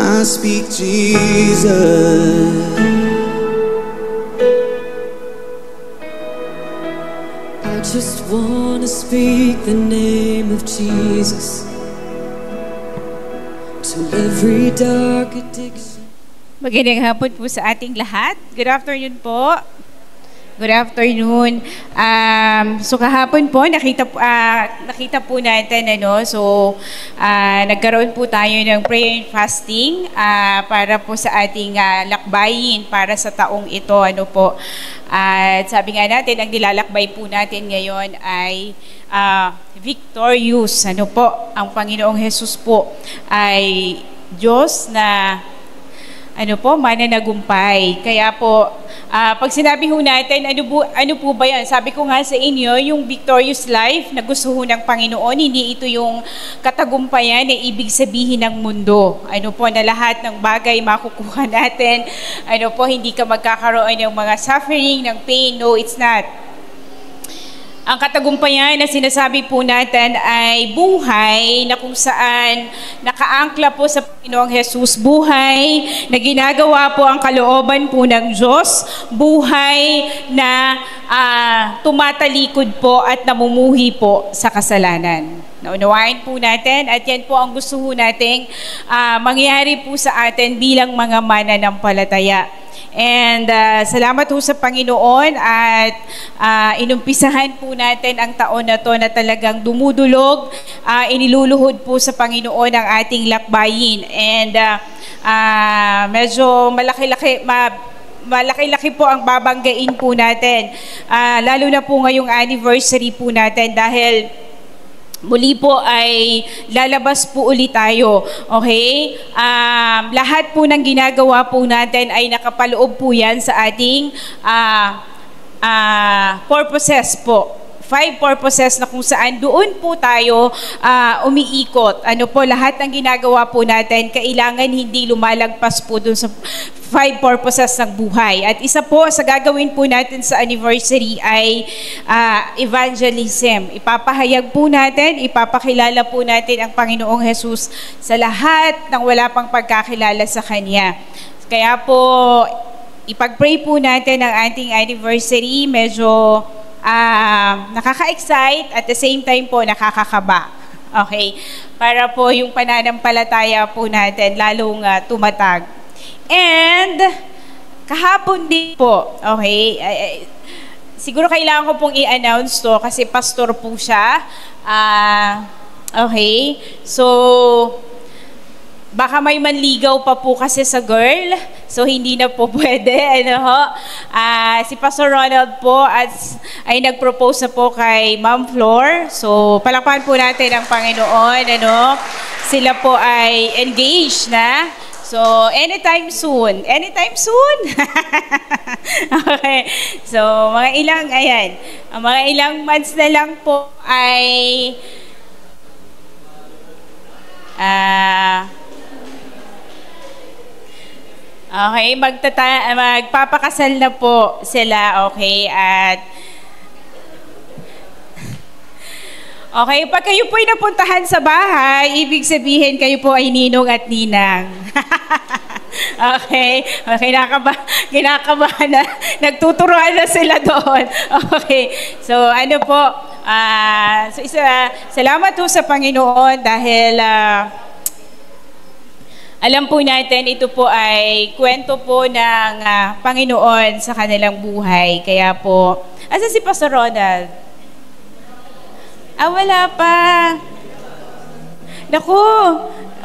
I speak Jesus. I just wanna speak the name of Jesus to every dark addiction. Magandang hapon po sa ating lahat. Good afternoon po. Good afternoon. So kahapon po nakita po natin nagkaroon po tayo ng prayer and fasting para po sa ating lakbayin para sa taong ito At sabi nga natin ang nilalakbay po natin ngayon ay victorious. Ang Panginoong Jesus po ay Diyos na mananagumpay. Kaya po, pag sinabi ho natin, ano po ba yan? Sabi ko nga sa inyo, yung victorious life na gusto ho ng Panginoon, hindi ito yung katagumpayan na ibig sabihin ng mundo. Na lahat ng bagay makukuha natin. Hindi ka magkakaroon ng mga suffering, ng pain. No, it's not. Ang katagumpayan na sinasabi po natin ay buhay na kung saan nakaangkla po sa Panginoong Jesus, buhay na ginagawa po ang kalooban po ng Diyos, buhay na tumatalikod po at namumuhi po sa kasalanan. Naunawain po natin at yan po ang gusto po nating mangyari po sa atin bilang mga mananampalataya. And salamat po sa Panginoon at inumpisahan po natin ang taon na to na talagang dumudulog, iniluluhod po sa Panginoon ang ating lakbayin. And medyo malaki-laki po ang babanggain po natin, lalo na po ngayong anniversary po natin dahil muli po ay lalabas po ulit tayo. Okay? Lahat po ng ginagawa po natin ay nakapaloob po yan sa ating purposes po. 5 purposes na kung saan doon po tayo umiikot. Lahat ng ginagawa po natin, kailangan hindi lumalagpas po doon sa 5 purposes ng buhay. At isa po sa gagawin po natin sa anniversary ay evangelism. Ipapahayag po natin, ipapakilala po natin ang Panginoong Jesus sa lahat ng wala pang pagkakilala sa Kanya. Kaya po, ipag-pray po natin ang ating anniversary. Medyo nakaka-excite at the same time po nakakakaba. Okay? Para po yung pananampalataya po natin lalong tumatag. And kahapon din po, okay, siguro kailangan ko pong i-announce to kasi pastor po siya. Okay, so baka may manligaw pa po kasi sa girl, so hindi na po pwede. Si Pastor Ronald po ay nag-propose na po kay Ma'am Flor. So palakpakan po natin ang Panginoon. Sila po ay engaged na. So, anytime soon. Anytime soon? Okay. So, mga ilang months na lang po ay okay, magpapakasal na po sila, okay? At okay, pag kayo po ay napuntahan sa bahay, ibig sabihin kayo po ay ninong at ninang. Okay, kinakabahan na, nagtuturuan na sila doon. Okay, so salamat po sa Panginoon dahil alam po natin ito po ay kwento po ng Panginoon sa kanilang buhay. Kaya po, asa si Pastor Ronald? Wala pa. Naku,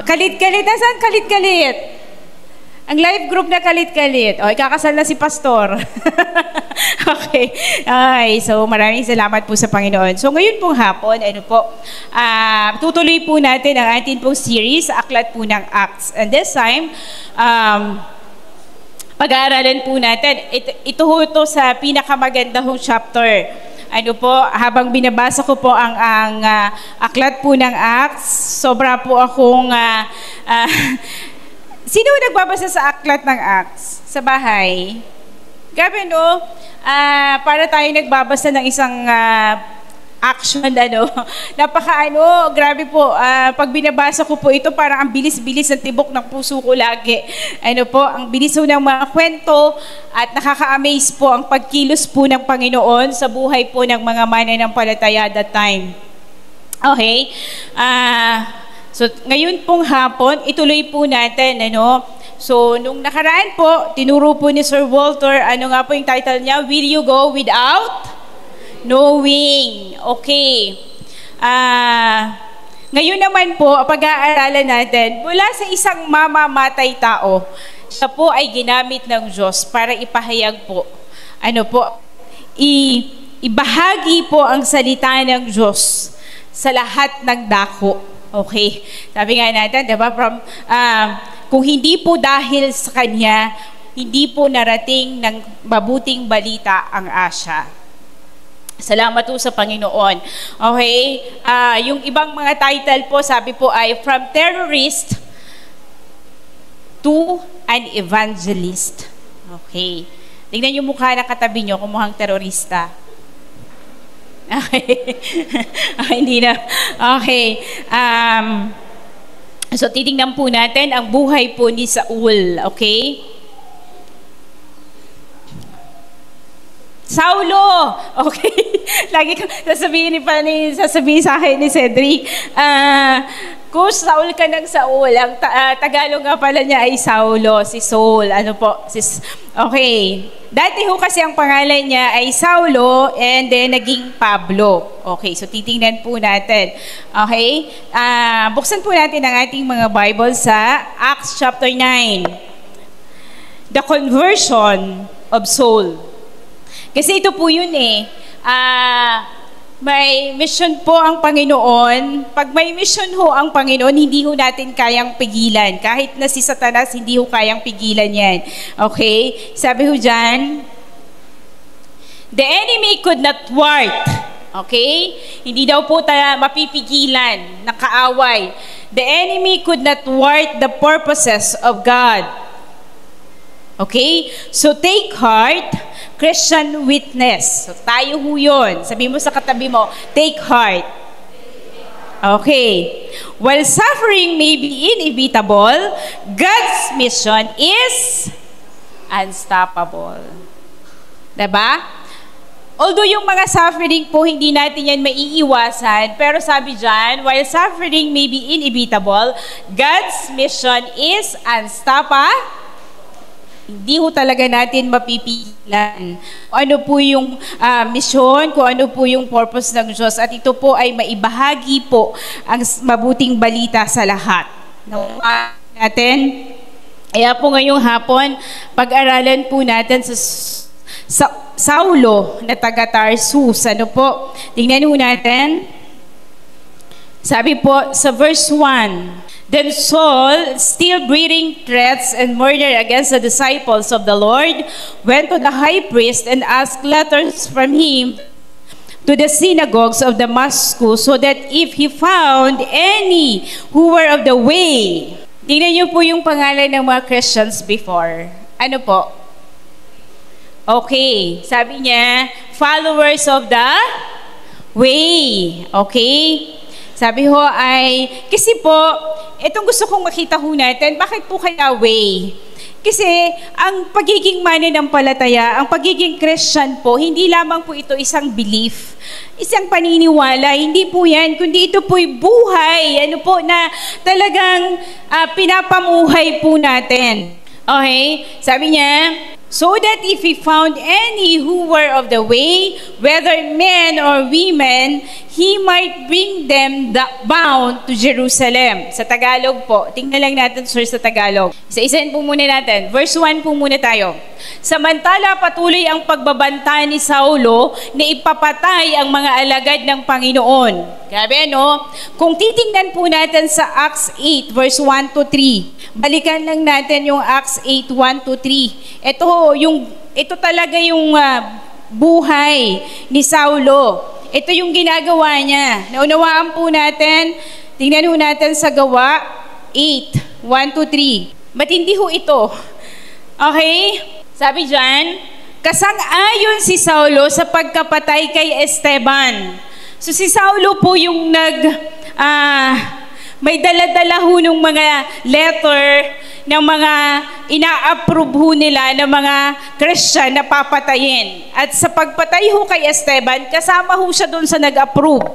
kalit-kalit. Nasaan kalit-kalit? Ang live group na kalit-kalit. O, ikakasal na si Pastor. Okay. So maraming salamat po sa Panginoon. So ngayon pong hapon, tutuloy po natin ang ating pong series sa aklat po ng Acts. And this time, pag-aaralan po natin, ito sa pinakamagandang chapter. Habang binabasa ko po ang aklat po ng Acts, sobra po akong sino nagbabasa sa aklat ng Acts sa bahay? Gabi, para tayo nagbabasa ng isang action, grabe po, pag binabasa ko po ito, parang ang bilis-bilis ng tibok ng puso ko lagi. Ang bilis po ng mga kwento at nakaka-amaze po ang pagkilos po ng Panginoon sa buhay po ng mga mananampalataya that time. Okay? So, ngayon pong hapon, ituloy po natin, So, nung nakaraan po, tinuro po ni Sir Walter, ano nga po yung title niya? Will you go without knowing? Okay. Ngayon naman po, pag-aaralan natin, mula sa isang mamamatay tao, siya po ay ginamit ng Diyos para ipahayag po. Ibahagi po ang salita ng Diyos sa lahat ng dako. Okay. Sabi nga natin, diba, kung hindi po dahil sa Kanya, hindi po narating ng mabuting balita ang Asya. Salamat po sa Panginoon. Okay? Yung ibang mga title po, sabi po ay From Terrorist to an Evangelist. Okay. Tingnan yung mukha ng katabi nyo kung mukhang terorista. Okay. Hindi na. Okay. So, titingnan po natin ang buhay po ni Saul. Okay? Saulo! Okay. Lagi ko sasabihin sa akin ni Cedric, kung Saul ka ng Saul, ang Tagalog nga pala niya ay Saulo, si Saul. Okay. Dati ho kasi ang pangalan niya ay Saulo and then naging Pablo. Okay, so titingnan po natin. Okay? Buksan po natin ang ating mga Bible sa Acts chapter 9. The conversion of Saul. Kasi ito po yun may mission po ang Panginoon. Pag may mission ho ang Panginoon, hindi ho natin kayang pigilan. Kahit na si Satanas, hindi ho kayang pigilan yan. Okay? Sabi ho dyan, the enemy could not thwart. Okay? Hindi daw po tayo mapipigilan ng kaaway. The enemy could not thwart the purposes of God. Okay? So take heart, Christian witness. So tayo ho yun. Sabi mo sa katabi mo, take heart. Okay. While suffering may be inevitable, God's mission is unstoppable. Diba? Although yung mga suffering po, hindi natin yan maiiwasan, pero sabi dyan, while suffering may be inevitable, God's mission is unstoppable. Hindi ho talaga natin mapipigilan kung ano po yung mission, kung ano po yung purpose ng Diyos. At ito po ay maibahagi po ang mabuting balita sa lahat. Natin. Kaya po ngayong hapon, pag-aralan po natin sa Saulo na taga-Tarsus. Ano po? Tingnan ho natin. Sabi po sa verse 1, Then Saul, still breathing threats and murder against the disciples of the Lord, went to the high priest and asked letters from him to the synagogues of Damascus, so that if he found any who were of the way. Tingnan niyo po yung pangalan ng mga Christians before. Ano po? Okay. Sabi niya, followers of the way. Okay? Sabi ho ay, kasi po, itong gusto kong makita ho natin, bakit po kaya way? Kasi ang pagiging mananampalataya, ang pagiging Christian po, hindi lamang po ito isang belief, isang paniniwala, hindi po yan, kundi ito po'y buhay, na talagang pinapamuhay po natin. Okay? Sabi niya, so that if he found any who were of the way, whether men or women, he might bring them bound to Jerusalem. Sa Tagalog po. Tingnan lang natin, sir, sa Tagalog. Isa-isahin po muna natin. Verse 1 po muna tayo. Samantala patuloy ang pagbabanta ni Saulo na ipapatay ang mga alagad ng Panginoon. Grabe, no? Kung titingnan po natin sa Acts 8, verse 1 to 3, balikan lang natin yung Acts 8, 1 to 3. Ito talaga yung buhay ni Saulo. Ito yung ginagawa niya. Naunawaan po natin, tingnan po natin sa Gawa 8, 1 to 3. Matindi ho ito. Okay? Sabi dyan, kasang-ayon si Saulo sa pagkapatay kay Esteban. So si Saulo po yung may dala-dala ho ng mga letter ng mga ina-approve ho nila ng mga Christian na papatayin. At sa pagpatay ho kay Esteban, kasama ho siya doon sa nag-approve.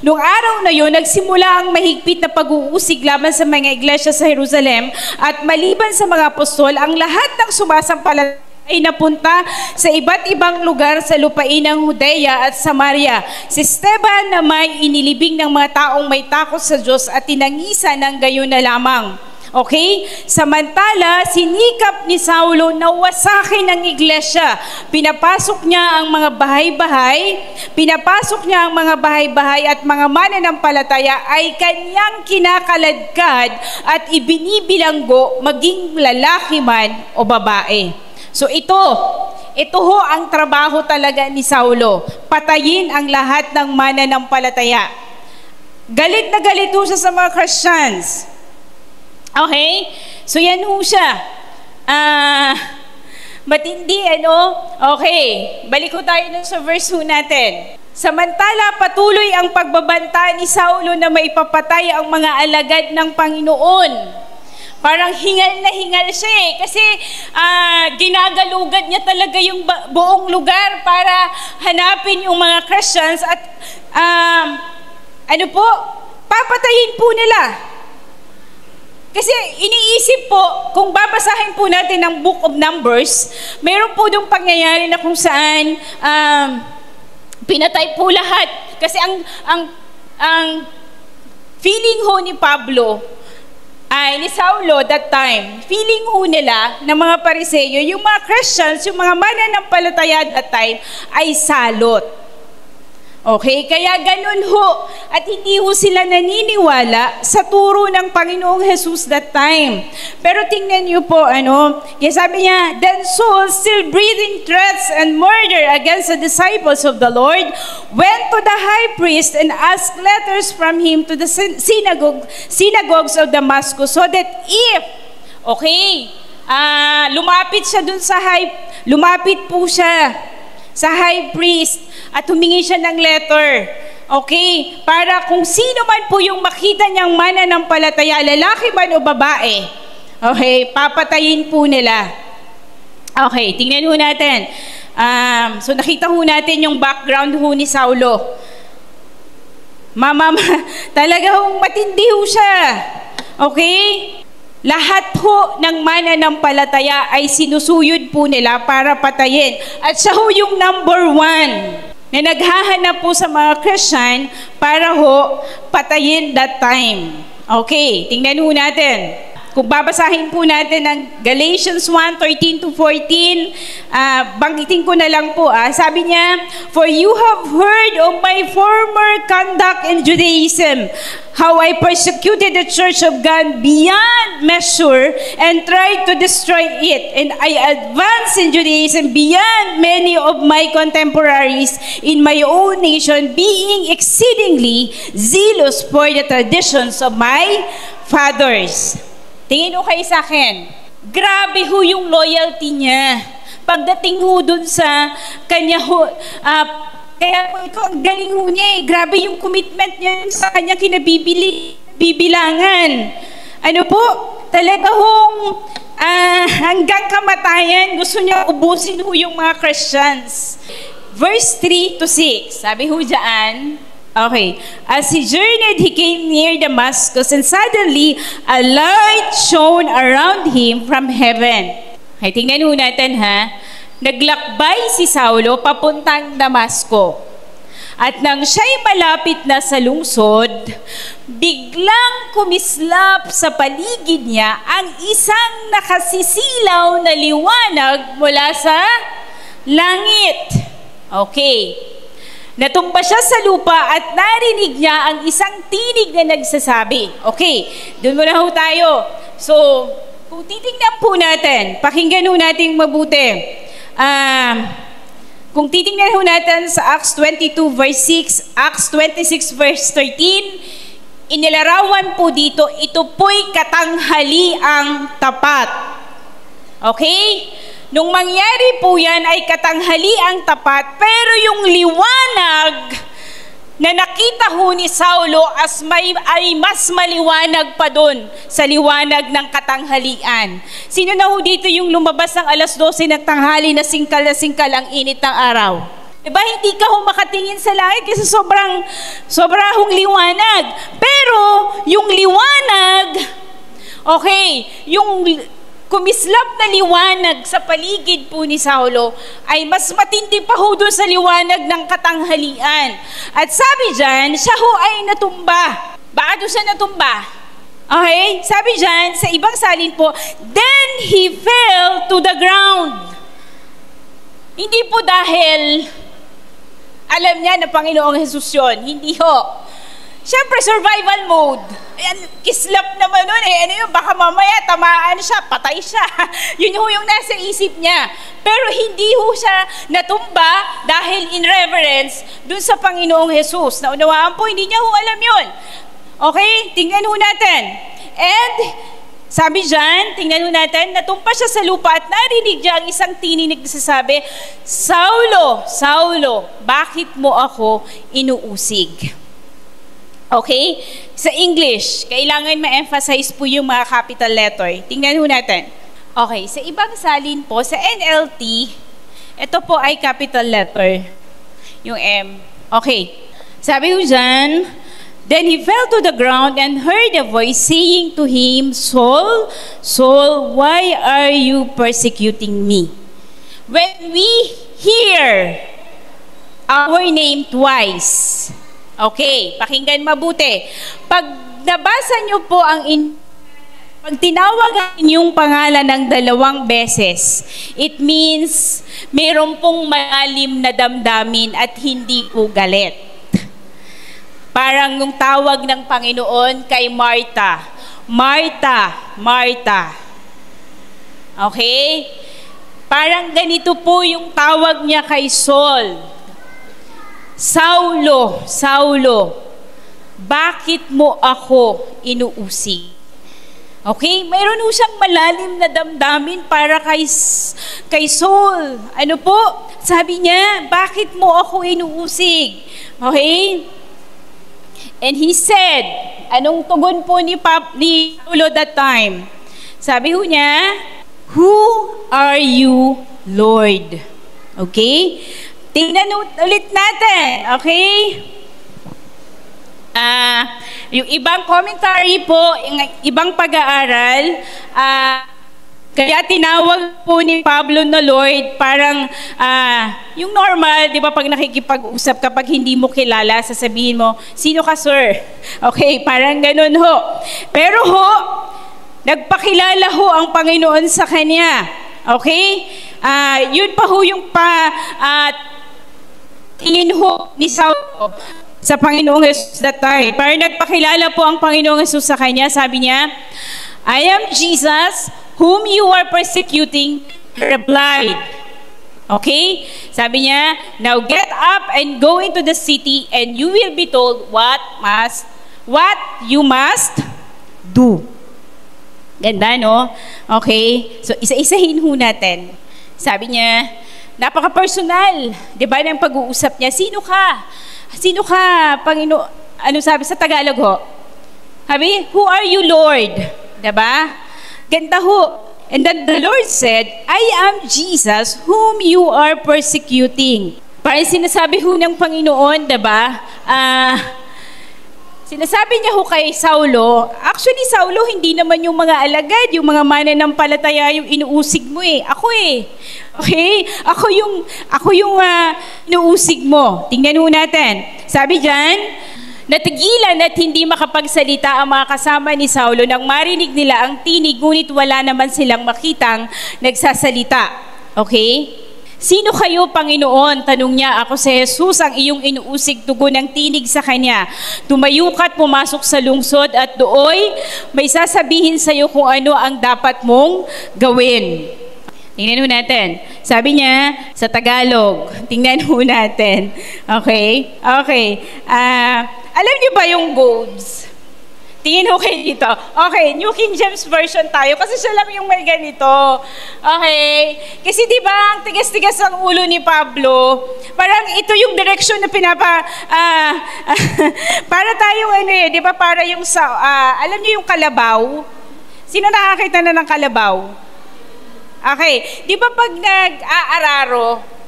Noong araw na yun, nagsimula ang mahigpit na pag-uusig laban sa mga iglesia sa Jerusalem at maliban sa mga apostol, ang lahat ng sumasampalataya ay napunta sa iba't ibang lugar sa lupain ng Judea at Samaria. Si Esteban na may inilibing ng mga taong may takot sa Diyos at tinangisa ng gayon na lamang. Okay? Samantala, sinikap ni Saulo na wasakin ang iglesia. Pinapasok niya ang mga bahay-bahay at mga mananampalataya ay kanyang kinakaladkad at ibinibilanggo maging lalaki man o babae. So ito ho ang trabaho talaga ni Saulo. Patayin ang lahat ng mananampalataya. Galit na galit ho siya sa mga Christians. Okay? So yan ho siya. Matindi, ano? Okay. Balik ho tayo sa verse ho natin. Samantala, patuloy ang pagbabanta ni Saulo na maipapatay ang mga alagad ng Panginoon. Parang hingal na hingal siya eh. Kasi ginagalugad niya talaga yung buong lugar para hanapin yung mga Christians at papatayin po nila. Kasi iniisip po, kung babasahin po natin ang Book of Numbers, mayroon po yung pangyayari na kung saan pinatay po lahat. Kasi ang feeling ho ni Pablo, ni Saulo that time, feeling ho nila ng mga Pariseyo, yung mga Christians, yung mga mananampalataya that time, ay salot. Okay? Kaya ganun ho. At hindi ho sila naniniwala sa turo ng Panginoong Jesus that time. Pero tingnan niyo po, sabi niya, then Saul, still breathing threats and murder against the disciples of the Lord, went to the high priest and asked letters from him to the synagogues of Damascus, so that if, lumapit po siya sa high priest at humingi siya ng letter. Okay? Para kung sino man po yung makita niyang mananampalataya, lalaki man o babae, okay, papatayin po nila. Okay, tingnan ho natin. So nakita ho natin yung background ho ni Saulo. Talaga hong matindi ho siya. Okay? Lahat po ng mananampalataya ay sinusuyod po nila para patayin. At siya ho yung number 1 na naghahanap po sa mga Christian para ho patayin that time. Okay, tingnan ho natin. Kung babasahin po natin ang Galatians 1:13-14, banggitin ko na lang po. Sabi niya, for you have heard of my former conduct in Judaism, how I persecuted the church of God beyond measure and tried to destroy it. And I advanced in Judaism beyond many of my contemporaries in my own nation, being exceedingly zealous for the traditions of my fathers. Tingin ho kayo sa akin. Grabe ho yung loyalty niya. Pagdating ho dun sa kanya ho, kaya po ito, ang galing ho niya eh. Grabe yung commitment niya sa kanya bibilangan. Talaga hong hanggang kamatayan, gusto niya ubusin ho yung mga Christians. Verse 3-6, sabi ho dyan, okay. As he journeyed, he came near Damascus, and suddenly a light shone around him from heaven. Okay, tingnan ho natin ha. Naglakbay si Saulo papuntang Damasco. At nang siya'y malapit na sa lungsod, biglang kumislap sa paligid niya ang isang nakasisilaw na liwanag mula sa langit. Okay. Natumba siya sa lupa at narinig niya ang isang tinig na nagsasabi. Okay, doon muna ho tayo. So, kung titingnan po natin, pakinggan ho natin mabuti. Kung titingnan ho natin sa Acts 22 verse 6, Acts 26 verse 13, inilarawan po dito, ito po'y katanghaliang tapat. Okay? Nung mangyari po yan ay katanghaliang tapat, pero yung liwanag na nakita ho ni Saulo ay mas maliwanag pa doon sa liwanag ng katanghalian. Sino na ho dito yung lumabas ng alas 12 ng tanghali na singkal ang init ng araw? Diba, hindi ka ho makatingin sa langit kasi sobrang liwanag. Pero, yung liwanag, okay, yung kumislap na liwanag sa paligid po ni Saulo ay mas matindi pa ho doon sa liwanag ng katanghalian. At sabi dyan, siya ho ay natumba. Bakit doon siya natumba? Okay, sabi dyan, sa ibang salin po, then he fell to the ground. Hindi po dahil alam niya na Panginoong Jesus yun. Hindi ho. Siyempre, survival mode. Ayan, kislap naman nun eh. Ano yun, baka mamaya tamaan siya, patay siya. Yun ho yung nasa isip niya. Pero hindi ho siya natumba dahil in reverence dun sa Panginoong Jesus. Naunawaan po, hindi niya ho alam yun. Okay, tingnan ho natin. And, sabi dyan, tingnan ho natin, natumpa siya sa lupa at narinig niya ang isang tinig nagsasabi, Saulo, Saulo, bakit mo ako inuusig? Okay? Sa English, kailangan ma-emphasize po yung mga capital letter. Tingnan ho natin. Okay, sa ibang salin po, sa NLT, ito po ay capital letter. Yung M. Okay. Sabi ho dyan, then he fell to the ground and heard a voice saying to him, Saul, Saul, why are you persecuting me? When we hear our name twice, okay, pakinggan mabuti. Pag nabasa niyo po pag tinawag ang inyong pangalan ng 2 beses, it means mayroon pong malalim na damdamin at hindi po galit. Parang nung tawag ng Panginoon kay Martha, Martha, Martha. Okay? Parang ganito po yung tawag niya kay Saul. Saulo, Saulo, bakit mo ako inuusig? Okay, mayroon ho siyang malalim na damdamin para kay Saul. Ano po? Sabi niya, bakit mo ako inuusig? Okay? And he said, anong tugon po ni Saulo that time? Sabi ho niya, who are you, Lord? Okay? Tingnan ulit natin, okay? Yung ibang commentary po, yung ibang pag-aaral, kaya tinawag po ni Pablo na Lord, parang yung normal, di ba, pag nakikipag-usap, kapag hindi mo kilala, sasabihin mo, sino ka, sir? Okay, parang ganun ho. Pero ho, nagpakilala ho ang Panginoon sa kanya. Okay? Yun pa ho yung tingin ho ni Saulo sa Panginoong Jesus that time. Parang nagpakilala po ang Panginoong Jesus sa kanya. Sabi niya, I am Jesus whom you are persecuting. He replied. Okay? Sabi niya, now get up and go into the city and you will be told what you must do. Ganda, no? Okay? So, isa-isahin ho natin. Sabi niya, napaka-personal, di ba, ng pag-uusap niya. Sino ka? Sino ka, Panginoon? Ano sabi sa Tagalog ho? Sabi, who are you, Lord? Di ba? Ganda ho. And then the Lord said, I am Jesus whom you are persecuting. Parang sinasabi ho ng Panginoon, di ba? Sinasabi niya ho kay Saulo, actually Saulo, hindi naman yung mga alagad, yung mga mananampalataya yung inuusig mo eh. Ako eh. Okay? Ako yung inuusig mo. Tingnan ho natin. Sabi diyan, natigilan at hindi makapagsalita ang mga kasama ni Saulo nang marinig nila ang tinig, ngunit wala naman silang makitang nagsasalita. Okay? Sino kayo, Panginoon? Tanong niya. Ako si Jesus, ang iyong inuusig, tugon ng tinig sa kanya. Tumayo ka't pumasok sa lungsod at dooy may sasabihin sa iyo kung ano ang dapat mong gawin. Tingnan ho natin. Sabi niya sa Tagalog. Tingnan ho natin. Okay? Okay. Alam niyo ba yung goads? Tingin ko kayo dito. Okay, New King James Version tayo kasi siya lang yung may ganito. Okay? Kasi di ba ang tigas-tigas ang ulo ni Pablo, parang ito yung direction na para tayong di ba para yung alam niyo yung kalabaw? Sino nakakita na ng kalabaw? Okay, di ba pag nag-aararo,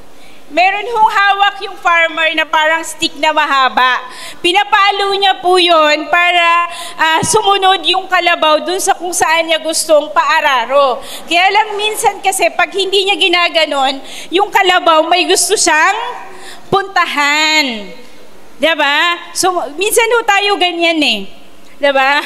meron hong hawak yung farmer na parang stick na mahaba. Pinapalo niya po yun para sumunod yung kalabaw dun sa kung saan niya gustong paararo. Kaya lang minsan kasi pag hindi niya ginaganon, yung kalabaw may gusto siyang puntahan. Diba? So, minsan ho tayo ganyan eh. Diba?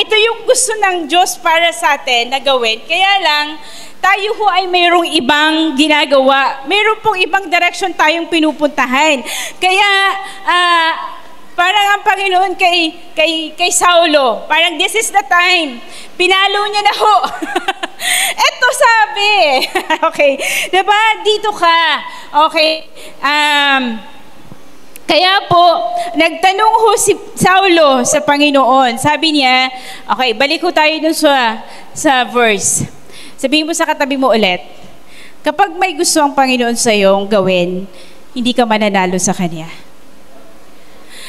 Ito yung gusto ng Diyos para sa atin na gawin. Kaya lang, tayo ho ay mayroong ibang ginagawa. Mayroong pong ibang direction tayong pinupuntahan. Kaya, parang ang Panginoon kay Saulo, parang this is the time. Pinalo niya na ho. Eto sabi. Okay. Diba? Dito ka. Okay. Kaya po, nagtanong ho si Saulo sa Panginoon. Sabi niya, okay, balik ho tayo dun sa verse. Sabihin mo sa katabi mo ulit, kapag may gusto ang Panginoon sa iyong gawin, hindi ka mananalo sa Kanya.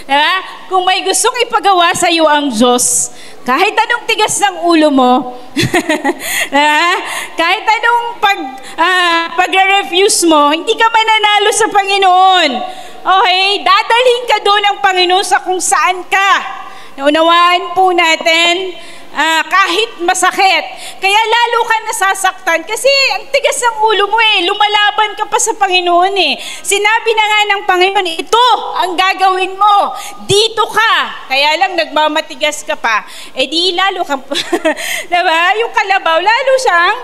Diba? Kung may gustong ipagawa sa iyo ang Diyos, kahit anong tigas ng ulo mo, diba? Kahit anong pag-refuse mo, hindi ka mananalo sa Panginoon. Okay? Dadalhin ka doon ng Panginoon sa kung saan ka. Naunawaan po natin, kahit masakit. Kaya lalo ka nasasaktan kasi ang tigas ng ulo mo eh. Lumalaban ka pa sa Panginoon eh. Sinabi na nga ng Panginoon, ito ang gagawin mo. Dito ka. Kaya lang nagmamatigas ka pa. Eh di lalo ka diba? Yung kalabaw, lalo siyang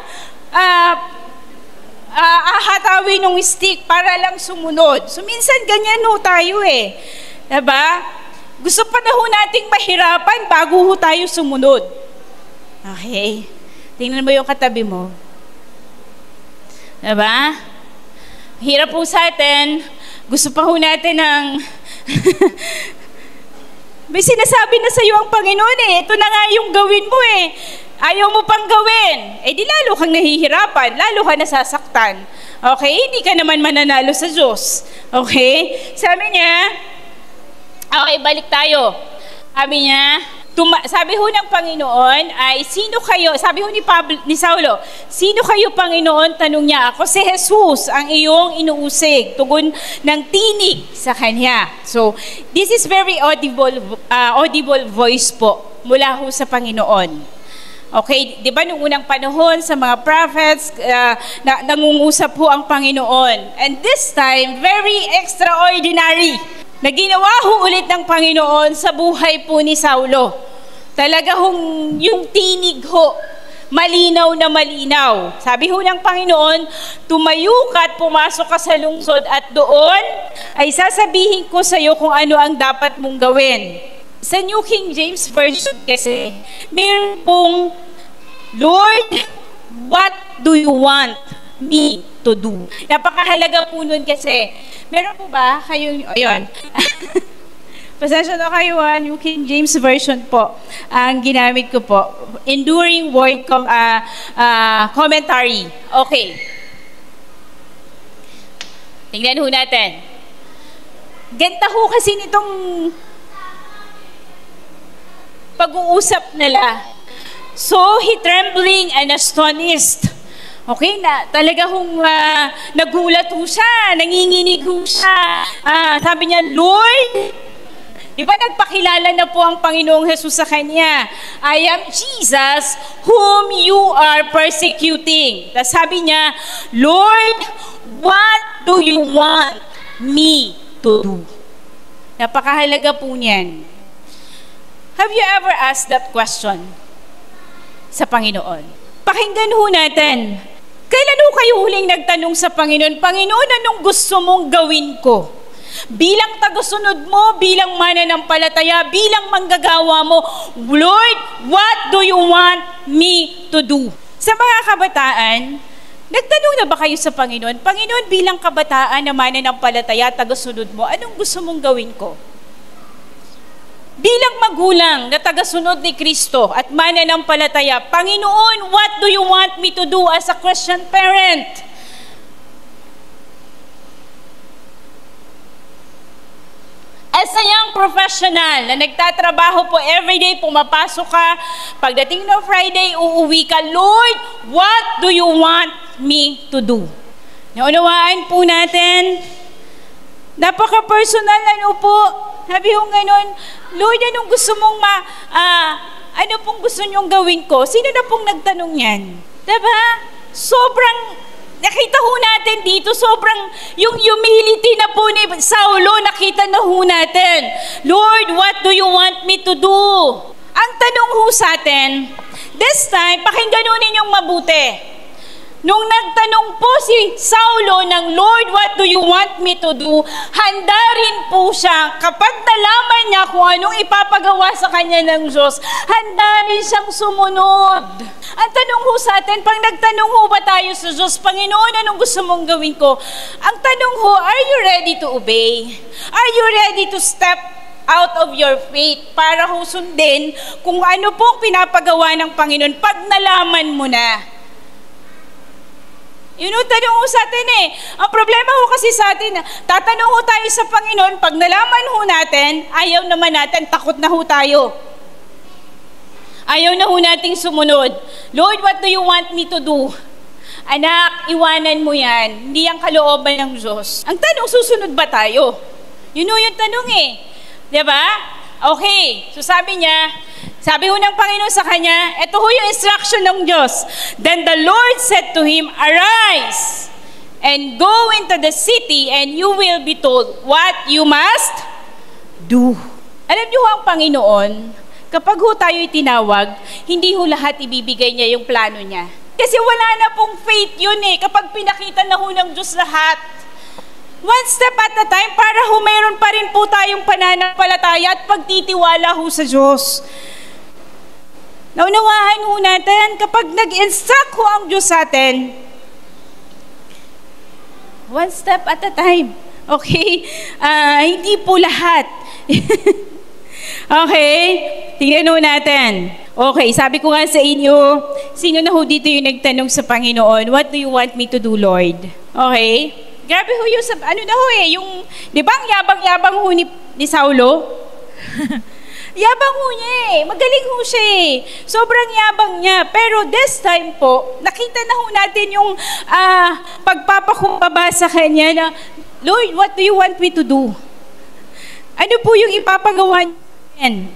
ahatawin ng stick para lang sumunod. So minsan ganyan ho tayo eh. Diba? Gusto pa na ho nating mahirapan bago ho tayo sumunod. Okay? Tingnan mo yung katabi mo. Diba? Hirap po sa atin. Gusto pa ho natin ng may sinasabi na sa iyo ang Panginoon eh. Ito na nga yung gawin mo eh. Ayaw mo pang gawin. Eh di lalo kang nahihirapan. Lalo ka nasasaktan. Okay? Hindi ka naman mananalo sa Diyos. Okay? Sabi niya, okay, balik tayo. Sabi niya, sabi ho ng Panginoon ay, sino kayo? Sabi ho ni Saulo, sino kayo, Panginoon? Tanong niya, ako si Jesus, ang iyong inuusig, tugon ng tinig sa kanya. So, this is very audible voice po mula ho sa Panginoon. Okay, di ba nung unang panahon sa mga prophets, nangungusap ho ang Panginoon. And this time, very extraordinary na ginawa ho ulit ng Panginoon sa buhay po ni Saulo. Talaga hong yung tinig ho, malinaw na malinaw. Sabi ho ng Panginoon, tumayo ka at pumasok ka sa lungsod at doon ay sasabihin ko sa iyo kung ano ang dapat mong gawin. Sa New King James Version kasi, meron pong, Lord, what do you want me to do? Napakahalaga po nun kasi, meron po ba kayong, ayun, pasensya na kayo New King James Version po, ang ginamit ko po, Enduring Word Commentary. Okay. Tingnan ho natin. Ganda ho kasi nitong pag-uusap nila. So he trembling and astonished. Okay, talaga hong nagulat ho siya, nanginginig ho siya. Sabi niya, Lord, di ba nagpakilala na po ang Panginoong Jesus sa kanya? I am Jesus whom you are persecuting. Tapos sabi niya, Lord, what do you want me to do? Napakahalaga po niyan. Have you ever asked that question sa Panginoon? Pakinggan ho natin. Kailan ho kayo huling nagtanong sa Panginoon, Panginoon, anong gusto mong gawin ko? Bilang tagasunod mo, bilang mananampalataya, bilang manggagawa mo, Lord, what do you want me to do? Sa mga kabataan, nagtanong na ba kayo sa Panginoon, Panginoon, bilang kabataan na mananampalataya, tagasunod mo, anong gusto mong gawin ko? Bilang magulang na tagasunod ni Kristo at mananampalataya, Panginoon, what do you want me to do as a Christian parent? As a young professional na nagtatrabaho po everyday, pumapasok ka, pagdating ng Friday, uuwi ka, Lord, what do you want me to do? Naunawaan po natin, napaka-personal, ano po, sabi ko ganun, Lord, anong gusto mong ano pong gusto nyong gawin ko? Sino na pong nagtanong yan? Diba? Sobrang, nakita ho natin dito, sobrang yung humility na po ni Saulo, nakita na ho natin. Lord, what do you want me to do? Ang tanong ho sa atin, this time, pakinggan ho ninyong mabuti. Nung nagtanong po si Saulo ng Lord, what do you want me to do? Handa rin po siya, kapag nalaman niya kung anong ipapagawa sa kanya ng Diyos, handa rin siyang sumunod. Ang tanong ho sa atin, pag nagtanong ho ba tayo sa Diyos, Panginoon, anong gusto mong gawin ko? Ang tanong ho, are you ready to obey? Are you ready to step out of your faith para ho sundin kung ano pong pinapagawa ng Panginoon pag nalaman mo na? Yun o, tanong ho sa atin eh. Ang problema ho kasi sa atin, tatanong ho tayo sa Panginoon, pag nalaman ho natin, ayaw naman natin, takot na ho tayo. Ayaw na ho nating sumunod. Lord, what do you want me to do? Anak, iwanan mo yan. Hindi ang kalooban ng Diyos. Ang tanong, susunod ba tayo? Yun o yung tanong eh. Diba? Okay. So sabi ho ng Panginoon sa kanya, ito ho yung instruction ng Diyos. Then the Lord said to him, arise and go into the city and you will be told what you must do. Alam niyo ho ang Panginoon, kapag ho tayo itinawag, hindi ho lahat ibibigay niya yung plano niya. Kasi wala na pong faith yun eh, kapag pinakita na ho ng Diyos lahat. One step at a time, para ho mayroon pa rin po tayong pananampalataya at pagtitiwala ho sa Diyos. Naunawahan ho natin, kapag nag-instruct ho ang Diyos sa atin, one step at a time. Okay? Hindi po lahat. Okay? Tingnan ho natin. Okay, sabi ko nga sa inyo, sino na ho dito yung nagtanong sa Panginoon, what do you want me to do, Lord? Okay? Grabe ho yung, ano na ho eh, yung, di ba ang yabang-yabang ho ni Saulo? Yabang ho niya eh. Magaling ho siya eh. Sobrang yabang niya. Pero this time po, nakita na ho natin yung pagpapakumbaba sa kanya na, Lord, what do you want me to do? Ano po yung ipapagawa niya?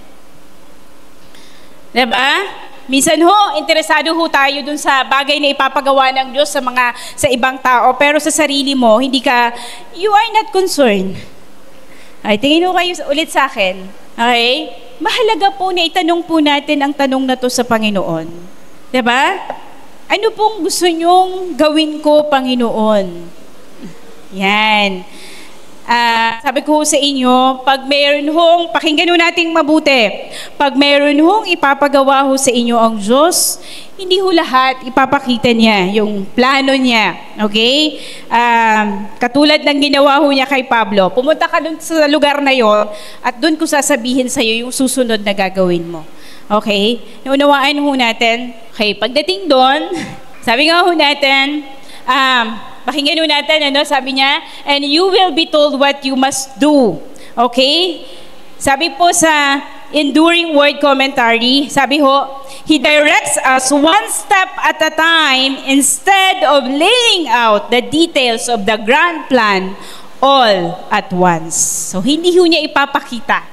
Diba? Minsan ho, interesado ho tayo dun sa bagay na ipapagawa ng Diyos sa ibang tao, pero sa sarili mo, you are not concerned. Ay, tingin ho kayo ulit sa akin. Okay? Mahalaga po na itanong po natin ang tanong na to sa Panginoon. Diba? Ano pong gusto nyong gawin ko, Panginoon? Yan. Sabi ko sa inyo, pag mayroon hong, pakinggan ho nating mabuti, pag mayroon hong ipapagawa ho sa inyo ang Diyos, hindi ho lahat ipapakita niya, yung plano niya. Okay? Katulad ng ginawa ho niya kay Pablo, pumunta ka dun sa lugar na yon at dun ko sasabihin sa iyo yung susunod na gagawin mo. Okay? Naunawaan ho natin. Okay, pagdating doon, sabi nga ho natin, pakinggan ho natin, sabi niya, and you will be told what you must do. Okay? Sabi po sa Enduring Word Commentary, sabi ho, He directs us one step at a time instead of laying out the details of the grand plan all at once. So, hindi ho niya ipapakita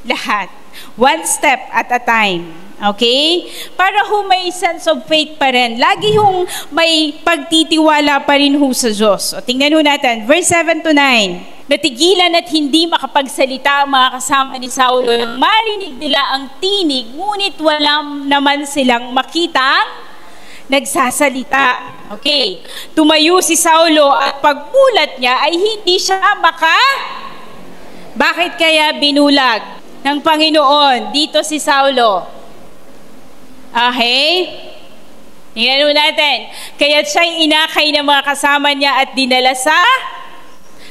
lahat. One step at a time. Okay? Para ho may sense of faith pa rin. Lagi hong may pagtitiwala pa rin ho sa Diyos. O, tingnan ho natin. Verse 7 to 9. Natigilan at hindi makapagsalita ang mga kasama ni Saulo. Marinig nila ang tinig, ngunit walang naman silang makitang nagsasalita. Okay. Tumayo si Saulo at pagmulat niya ay hindi siya Bakit kaya binulag ng Panginoon dito si Saulo? Okay? Tingnan natin. Kaya siya'y inakay ng mga kasama niya at dinala sa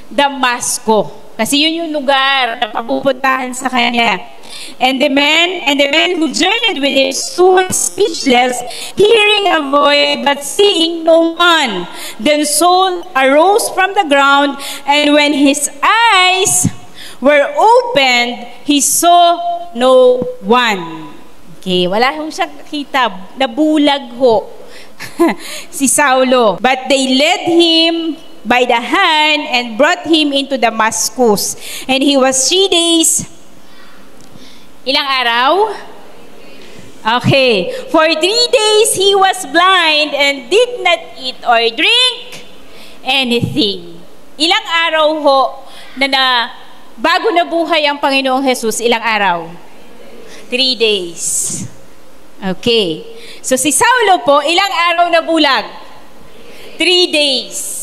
Damasco. Kasi yun yung lugar na papupuntahan sa kanya. And the man who journeyed with him stood speechless, hearing a voice but seeing no one. Then Saul arose from the ground, and when his eyes were opened, he saw no one. Okay, wala hong siyang nakita. Nabulag ho si Saulo. But they led him by the hand and brought him into Damascus. And he was 3 days. Ilang araw? Okay. For 3 days he was blind and did not eat or drink anything. Ilang araw ho na bago nabuhay ang Panginoong Jesus, ilang araw? 3 days. Okay. So si Saulo po, ilang araw na bulag? 3 days.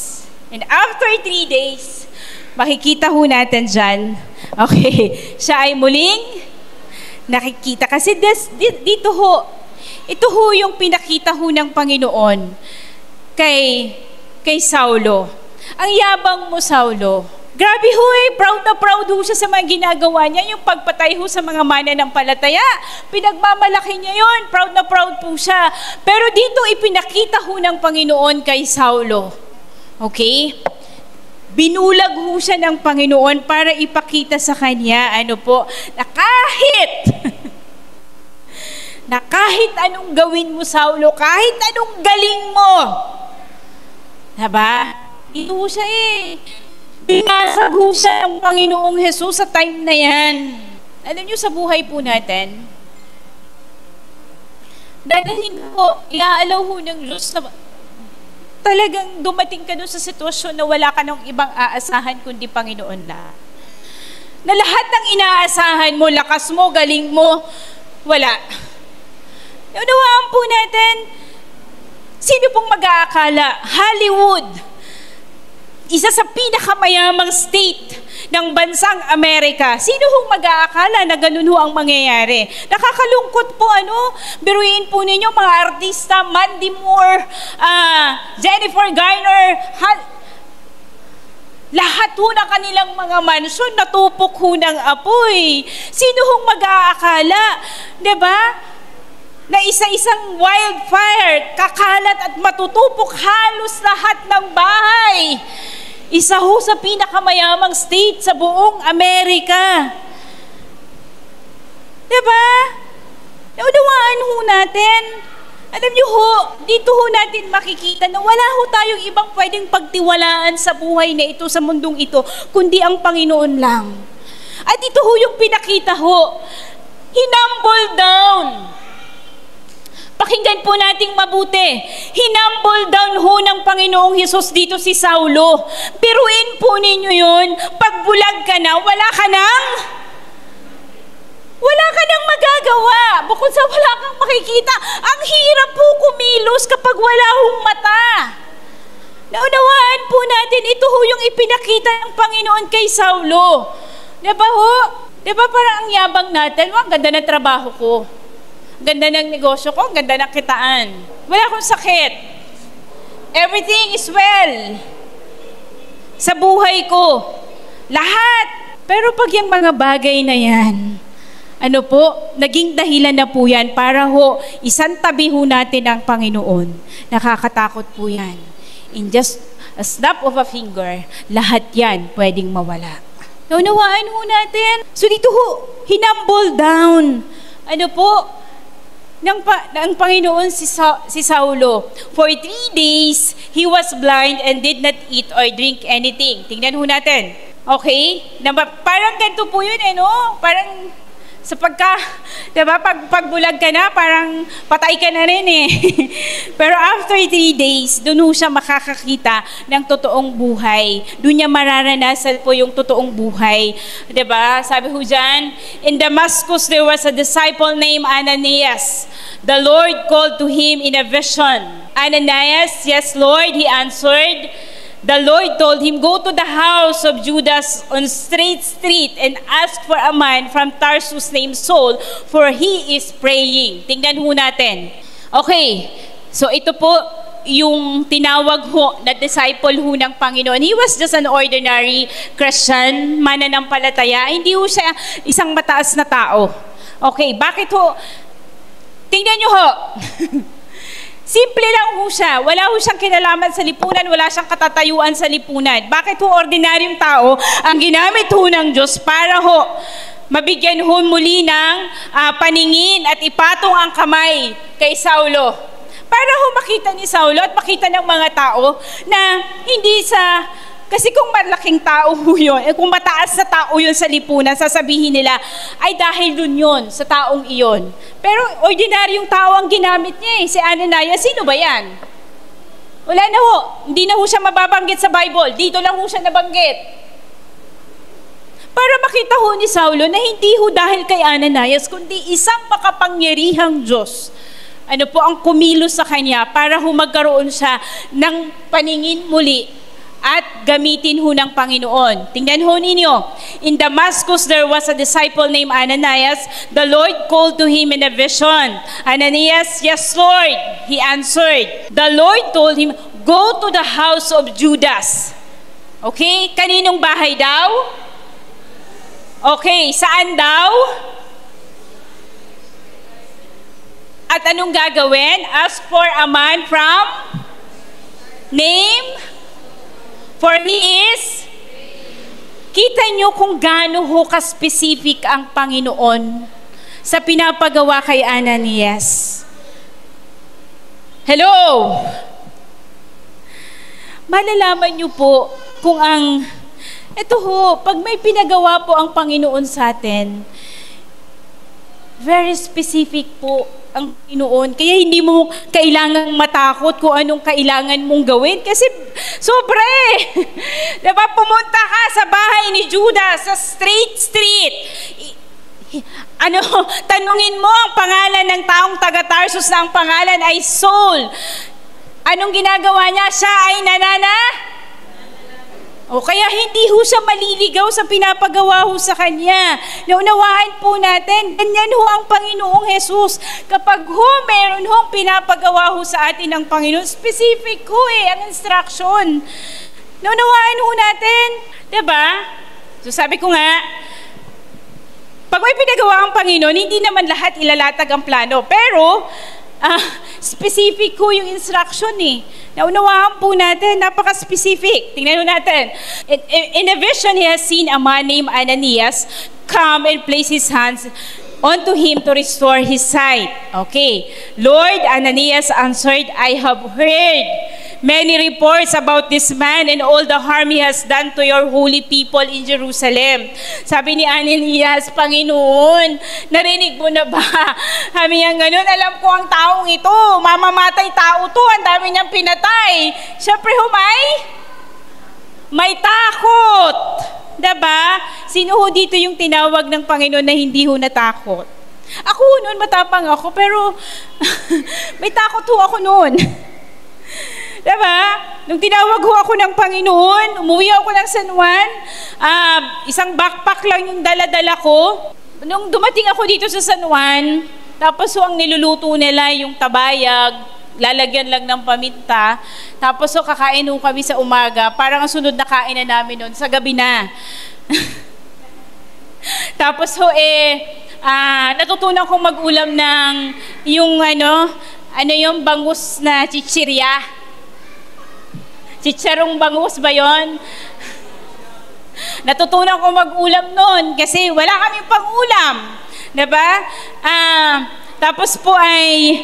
And after 3 days, makikita ho natin dyan, okay, siya ay muling nakikita. Kasi dito ho, ito ho yung pinakita ho ng Panginoon kay Saulo. Ang yabang mo, Saulo. Grabe ho proud na proud ho siya sa mga ginagawa niya. Yung pagpatay ho sa mga mananampalataya, pinagmamalaki niya yon. Proud na proud po siya. Pero dito ipinakita ho ng Panginoon kay Saulo. Okay? Binulag ho siya ng Panginoon para ipakita sa kanya, na kahit anong gawin mo, Saulo, kahit anong galing mo, diba? Ito ho siya binasag ho siya ng Panginoong Jesus sa time na yan. Alam niyo, sa buhay po natin, dahil ho, iaalaw ho ng Diyos na talagang dumating ka doon sa sitwasyon na wala ka ng ibang aasahan kundi Panginoon lang. Na lahat ng inaasahan mo, lakas mo, galing mo, wala. Unawaan po natin, sino pong mag-aakala? Hollywood, isa sa pinakamayamang state ng bansang Amerika. Sino hong mag-aakala na ganun ho ang mangyayari? Nakakalungkot po, biruin po ninyo mga artista, Mandy Moore, Jennifer Garner, lahat ho na kanilang mga mansyon natupok ho ng apoy. Sino hong mag-aakala? Diba? Na isa-isang wildfire, kakalat at matutupok halos lahat ng bahay. Isa ho sa pinakamayamang state sa buong Amerika. Diba? Naunawaan ho natin. Alam niyo ho, dito ho natin makikita na wala ho tayong ibang pwedeng pagtiwalaan sa buhay na ito, sa mundong ito, kundi ang Panginoon lang. At ito ho yung pinakita ho. Hinumble down. Pakinggan po nating mabuti. Hinumble down ho ng Panginoong Hesus dito si Saulo. Biruin po ninyo yun. Pagbulag ka na, wala ka nang magagawa. Bukod sa wala kang makikita, ang hirap po kumilos kapag wala hong mata. Naunawaan po natin, ito ho yung ipinakita ng Panginoon kay Saulo. Diba ho? Diba parang ang yabang natin, ang ganda ng trabaho ko. Ganda ng negosyo ko, ganda ng kitaan. Wala akong sakit. Everything is well. Sa buhay ko. Lahat. Pero pag yung mga bagay na yan, naging dahilan na po yan para ho, isantabi ho natin ang Panginoon. Nakakatakot po yan. In just a snap of a finger, lahat yan pwedeng mawala. Naunawaan ho natin. So dito ho, hinumble down. Ng Panginoon si Saulo. For 3 days, he was blind and did not eat or drink anything. Tingnan ho natin. Okay? Parang ganito po yun, Parang sa diba, pagbulag ka na, parang patay ka na rin Pero after 3 days, doon siya makakakita ng totoong buhay. Doon niya mararanasan po yung totoong buhay. Diba? Sabi ho dyan, in Damascus there was a disciple named Ananias. The Lord called to him in a vision. Ananias, yes Lord, he answered. The Lord told him, go to the house of Judas on Straight Street and ask for a man from Tarsus named Saul, for he is praying. Tingnan ho natin. Okay, so ito po, yung tinawag ho na disciple ho ng Panginoon. He was just an ordinary Christian, mananampalataya. Hindi ho siya isang mataas na tao. Okay, bakit ho? Tingnan nyo ho. Simple lang ho siya. Wala ho siyang kinalaman sa lipunan, wala siyang katatayuan sa lipunan. Bakit ho ordinaryong tao ang ginamit ho ng Diyos para ho mabigyan ho muli ng paningin at ipatong ang kamay kay Saulo? Para ho makita ni Saulo at makita ng mga tao na hindi sa... Kasi kung malaking tao yun, kung mataas na tao yun sa lipunan, sasabihin nila, ay dahil dun yun, sa taong iyon. Pero ordinaryong tao ang ginamit niya eh. Si Ananias, sino ba yan? Wala na ho. Hindi na ho siya mababanggit sa Bible. Dito lang ho siya nabanggit. Para makita ho ni Saulo na hindi ho dahil kay Ananias, kundi isang makapangyarihang Diyos. Ano po ang kumilos sa kanya para ho magkaroon siya ng paningin muli at gamitin ho ng Panginoon. Tingnan ho ninyo. In Damascus, there was a disciple named Ananias. The Lord called to him in a vision. Ananias, yes, Lord. He answered. The Lord told him, go to the house of Judas. Okay? Kaninong bahay daw? Okay, saan daw? At anong gagawin? Ask for a man from name? For he is, kita nyo kung gaano ho ka-specific ang Panginoon sa pinapagawa kay Ananias. Hello? Malalaman nyo po kung ang, eto ho, pag may pinagawa po ang Panginoon sa atin, very specific po ang Panginoon. Kaya hindi mo kailangang matakot kung anong kailangan mong gawin. Kasi sobre! Diba? Pumunta ka sa bahay ni Judas, sa street. Tanungin mo ang pangalan ng taong taga-Tarsus na ang pangalan ay Saul. Anong ginagawa niya? Siya ay o kaya hindi ho siya maliligaw sa pinapagawa ho sa kanya. Naunawaan po natin, ganyan ho ang Panginoong Jesus. Kapag ho meron hong pinapagawa ho sa atin ng Panginoon, specific ho ang instruction. Naunawaan ho natin, diba? So sabi ko nga, pag may pinagawa ang Panginoon, hindi naman lahat ilalatag ang plano. Pero, specific ho yung instruction eh. Naunawaan po natin, napaka-specific. Tingnan natin. In a vision, he has seen a man named Ananias come and place his hands onto him to restore his sight. Okay. Lord, Ananias answered, I have heard many reports about this man and all the harm he has done to your holy people in Jerusalem. Sabi ni Ananias, Panginoon, narinig mo na ba? Sabi niya ganun, alam ko ang taong ito, mamamatay tao to, ang dami niyang pinatay. Siyempre may takot. Diba? Sino ho dito yung tinawag ng Panginoon na hindi ho natakot? Ako noon, matapang ako, pero may takot ho ako noon. Diba? Nung tinawag ho ako ng Panginoon, umuwi ako ng San Juan, isang backpack lang yung dala-dala ko. Nung dumating ako dito sa San Juan, tapos ho ang niluluto nila yung tabayag, lalagyan lang ng paminta, tapos ho kakain ho kami sa umaga, parang ang sunod na kain na namin noon, sa gabi na. Tapos ho natutunan kong mag-ulam ng yung yung bangus na chichirya. Chicharong bangus ba yon? Natutunan ko mag-ulam noon kasi wala kaming pang-ulam. Diba? Tapos po ay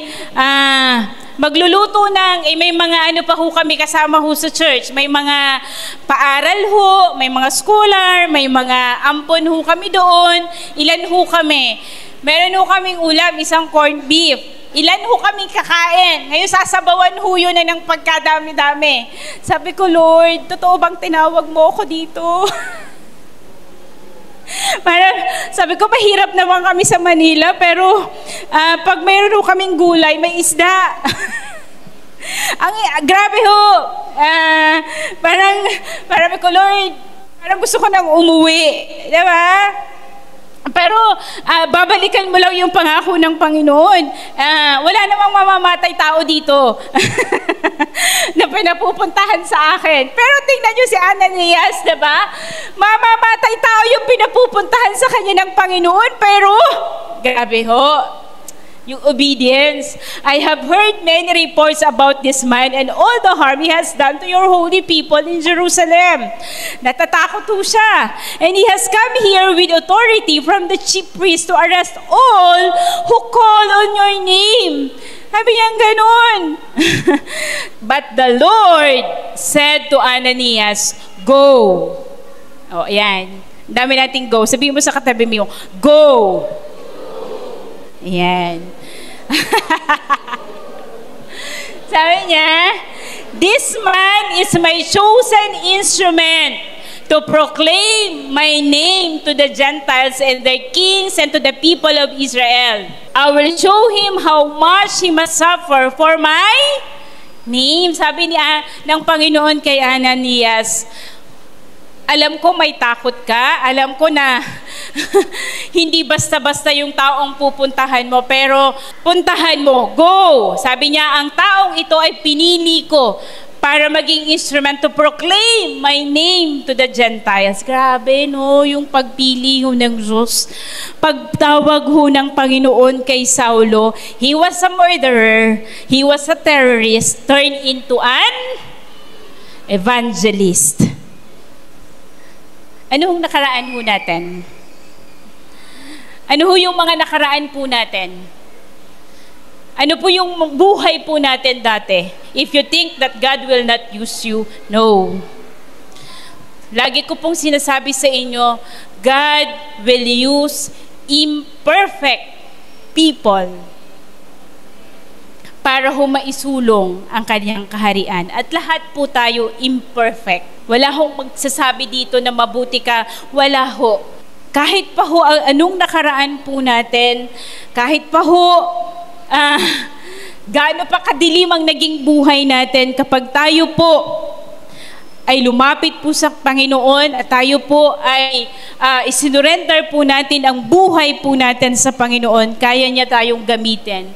magluluto may mga pa ho kami kasama ho sa church. May mga paaral ho, may mga scholar, may mga ampon ho kami doon. Ilan ho kami? Meron ho kaming ulam, isang corned beef. Ilan ho kami kakain? Ngayon sasabawan ho yun na ng pagkadami-dami. Sabi ko, Lord, totoo bang tinawag mo ako dito? Parang, sabi ko, mahirap naman kami sa Manila, pero pag mayroon ho kaming gulay, may isda. Grabe ho. Parang ko, Lord, parang gusto ko nang umuwi. Diba? Pero babalikan mo lang yung pangako ng Panginoon. Wala namang mamamatay tao dito. na pinapupuntahan sa akin. Pero tingnan nyo si Ananias, diba? Mamamatay tao yung pinapupuntahan sa kanya ng Panginoon, pero grabe ho, yung obedience. I have heard many reports about this man and all the harm he has done to your holy people in Jerusalem. Natatakot ho siya. And he has come here with authority from the chief priest to arrest all who call on your name. Sabi niya ganun. But the Lord said to Ananias, go. O, ayan. Dami nating go. Sabihin mo sa katabi mo, go. Ayan. Sabi niya, this man is my chosen instrument to proclaim my name to the Gentiles and their kings and to the people of Israel. I will show him how much he must suffer for my name. Sabi niya ng Panginoon kay Ananias, alam ko may takot ka, alam ko na hindi basta-basta yung taong pupuntahan mo, pero puntahan mo, go! Sabi niya, ang taong ito ay pinili ko para maging instrument to proclaim my name to the Gentiles. Grabe, no? Yung pagpili ho ng Diyos. Pagtawag ho ng Panginoon kay Saulo, he was a murderer, he was a terrorist, turned into an evangelist. Anong nakaraan po natin? Ano ho yung mga nakaraan po natin? Ano po yung buhay po natin dati? If you think that God will not use you, no. Lagi ko pong sinasabi sa inyo, God will use imperfect people para ho maisulong ang kanyang kaharian. At lahat po tayo imperfect. Wala hong magsasabi dito na mabuti ka. Wala ho. Kahit pa ho anong nakaraan po natin, kahit pa ho gaano pa kadilim ang naging buhay natin, kapag tayo po ay lumapit po sa Panginoon at tayo po ay isinurrender po natin ang buhay po natin sa Panginoon, kaya niya tayong gamitin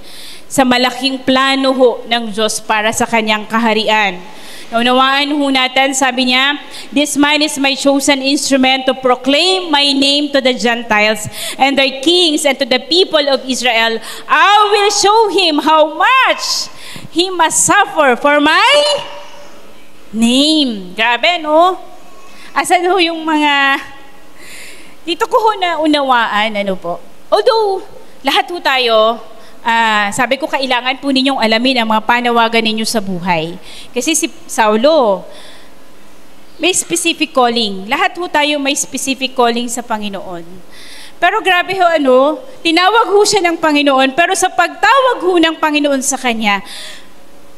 sa malaking plano ho ng Diyos para sa kanyang kaharian. Naunawaan ho natin, sabi niya, this man is my chosen instrument to proclaim my name to the Gentiles and their kings and to the people of Israel. I will show him how much he must suffer for my name. Grabe, no? Asan ho yung mga... Dito ko ho na unawaan, ano po? Although, lahat ho tayo, sabi ko, kailangan po ninyong alamin ang mga panawagan ninyo sa buhay. Kasi si Saulo, may specific calling. Lahat ho tayo may specific calling sa Panginoon. Pero grabe ho, tinawag ho siya ng Panginoon, pero sa pagtawag ho ng Panginoon sa kanya,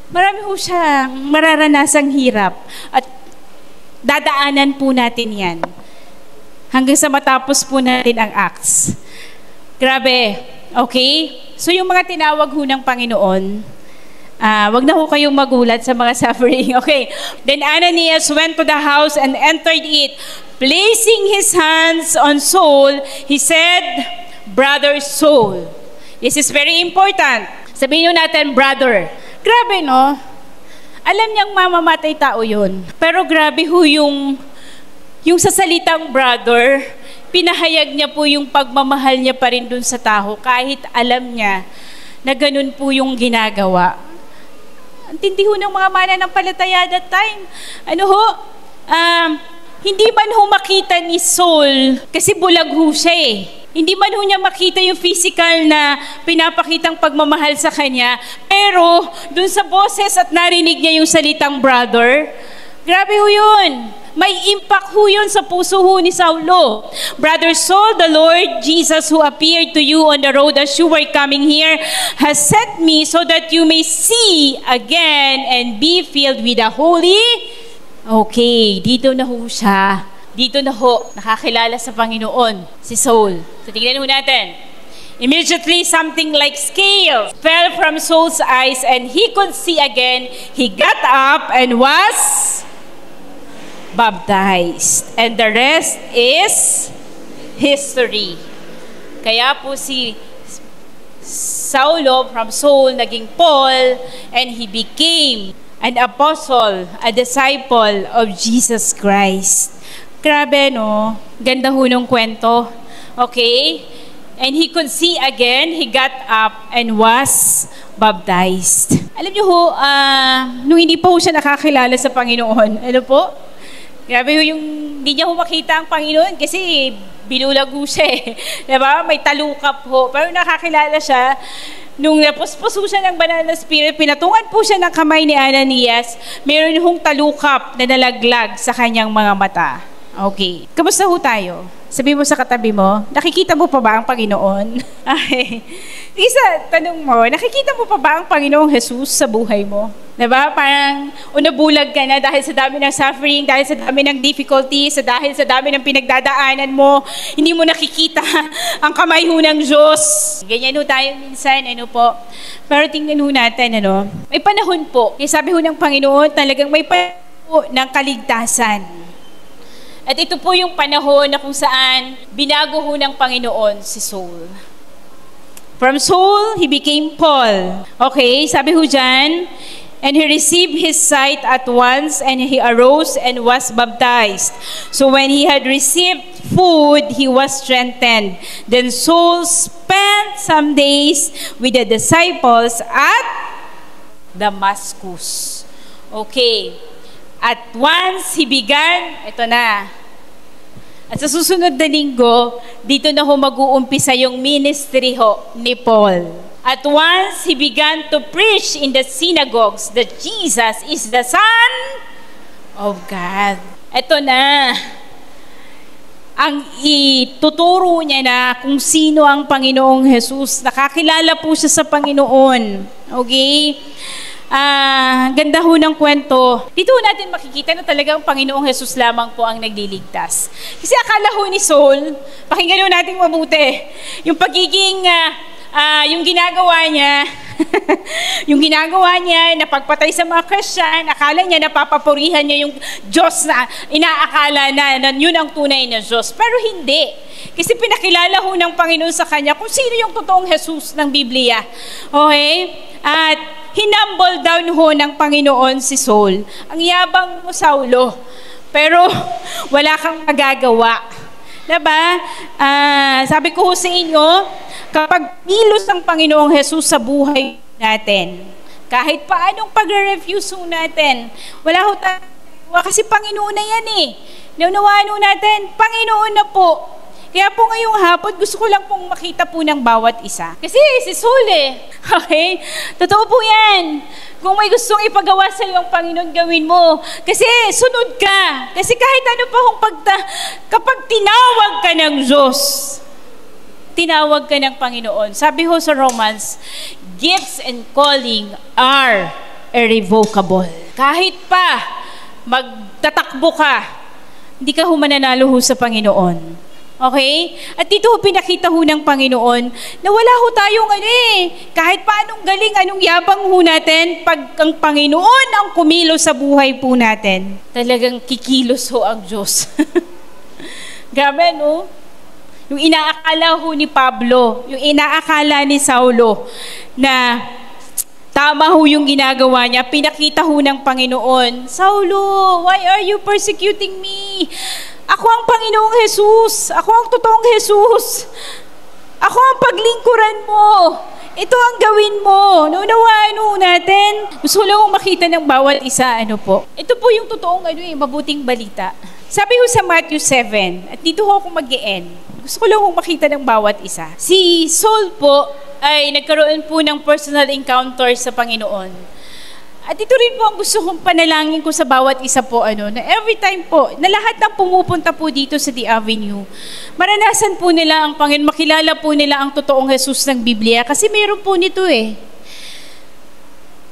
marami ho siyang mararanasang hirap. At dadaanan po natin yan. Hanggang sa matapos po natin ang Acts. Grabe. Okay? So yung mga tinawag ho ng Panginoon, wag na ho kayong magulat sa mga suffering. Okay. Then Ananias went to the house and entered it. Placing his hands on Saul, he said, Brother Saul. This is very important. Sabihin nyo natin, brother. Grabe, no? Alam niyang mamamatay tao yun. Pero grabe ho yung sa salitang brother, pinahayag niya po yung pagmamahal niya pa rin dun sa tao kahit alam niya na ganun po yung ginagawa. Ang tindi ho ng mga mananampalataya that time. Hindi man ho makita ni Saul kasi bulag ho siya eh. Hindi man ho niya makita yung physical na pinapakitang pagmamahal sa kanya, pero dun sa boses at narinig niya yung salitang brother, grabe ho yun. May impact ho yun sa puso ho ni Saulo. Brother Saul, the Lord Jesus who appeared to you on the road as you were coming here has sent me so that you may see again and be filled with the Holy. Okay, dito na ho siya. Dito na ho, nakakilala sa Panginoon si Saul. So tingnan ho natin. Immediately something like scales fell from Saul's eyes and he could see again. He got up and was baptized. And the rest is history. Kaya po si Saulo from Saul naging Paul and he became an apostle, a disciple of Jesus Christ. Grabe, no? Ganda ho nung kwento. Okay? And he could see again, he got up and was baptized. Alam niyo ho, nung hindi pa ho siya nakakilala sa Panginoon, ano po? Grabe ho yung hindi niya ho makita ang Panginoon kasi binulag ho siya eh. Diba? May talukap ho. Pero nakakilala siya, nung napuspos ho siya ng banal na spirit, pinatungan po siya ng kamay ni Ananias, meron hong talukap na nalaglag sa kanyang mga mata. Okay. Kamusta ho tayo? Sabi mo sa katabi mo, nakikita mo pa ba ang Panginoon? Ay, isa, tanong mo, nakikita mo pa ba ang Panginoong Jesus sa buhay mo? Diba? Parang unabulag ka na dahil sa dami ng suffering, dahil sa dami ng difficulties, dahil sa dami ng pinagdadaanan mo, hindi mo nakikita ang kamay ho ng Diyos. Ganyan ho tayo minsan, ano po. Pero tingnan ho natin, ano, may panahon po. Kaya sabi ho ng Panginoon, talagang may panahon po ng kaligtasan. At ito po yung panahon na kung saan binago ho ng Panginoon si Saul. From Saul, he became Paul. Okay, sabi ho dyan, and he received his sight at once, and he arose and was baptized. So when he had received food, he was strengthened. Then Saul spent some days with the disciples at Damascus. Okay. At once he began, ito na. At sa susunod na linggo, dito na ho mag-uumpisa yung ministry ho ni Paul. At once he began to preach in the synagogues that Jesus is the Son of God. Ito na. Ang ituturo niya na kung sino ang Panginoong Jesus. Nakakilala po siya sa Panginoon. Okay? Ganda ho ng kwento. Dito natin makikita na talagang Panginoong Jesus lamang po ang nagliligtas. Kasi akala ho ni Saul, pakinggan ho natin mabuti, yung pagiging, yung ginagawa niya, yung ginagawa niya na pagpatay sa mga Christian, akala niya napapapurihan niya yung Diyos na inaakala na yun ang tunay na Diyos. Pero hindi. Kasi pinakilala ho ng Panginoon sa kanya kung sino yung totoong Jesus ng Biblia. Okay? At hinumble down ho ng Panginoon si Saul. Ang yabang mo, Saulo. Pero wala kang magagawa. Diba? Sabi ko ho sa inyo, kapag milos ang Panginoong Jesus sa buhay natin, kahit paanong pag-refuse natin, wala ho tayo. Kasi Panginoon na yan eh. Naunawaan ho natin, Panginoon na po. Kaya po ngayong hapon, gusto ko lang pong makita po ng bawat isa. Kasi si Saul eh. Okay? Totoo po yan. Kung may gustong ipagawa sa iyo ang Panginoon, gawin mo. Kasi sunod ka. Kasi kahit ano pa kapag tinawag ka ng Diyos, tinawag ka ng Panginoon. Sabi ho sa Romans, gifts and calling are irrevocable. Kahit pa magtatakbo ka, hindi ka ho mananalo ho sa Panginoon. Okay? At dito ho pinakita ho ng Panginoon na wala ho tayong kahit paanong galing, anong yabang ho natin, pag ang Panginoon ang kumilos sa buhay po natin, talagang kikilos ho ang Diyos. Grabe, no? Yung inaakala ho ni Pablo, yung inaakala ni Saulo na tama ho yung ginagawa niya, pinakita ho ng Panginoon, Saulo, why are you persecuting me? Ako ang Panginoong Jesus. Ako ang totoong Jesus. Ako ang paglingkuran mo. Ito ang gawin mo. Naunawaan ho natin. Gusto ko lang makita ng bawat isa. Ano po? Ito po yung totoong mabuting balita. Sabi ho sa Matthew 7, at dito ho ako mag-e-end. Gusto ko lang makita ng bawat isa. Si Saul po ay nagkaroon po ng personal encounter sa Panginoon. At ito rin po ang gusto kong panalangin ko sa bawat isa po, na every time po, na lahat ng pumupunta po dito sa The Avenue, maranasan po nila ang Panginoon, makilala po nila ang totoong Jesus ng Biblia, kasi meron po nito eh.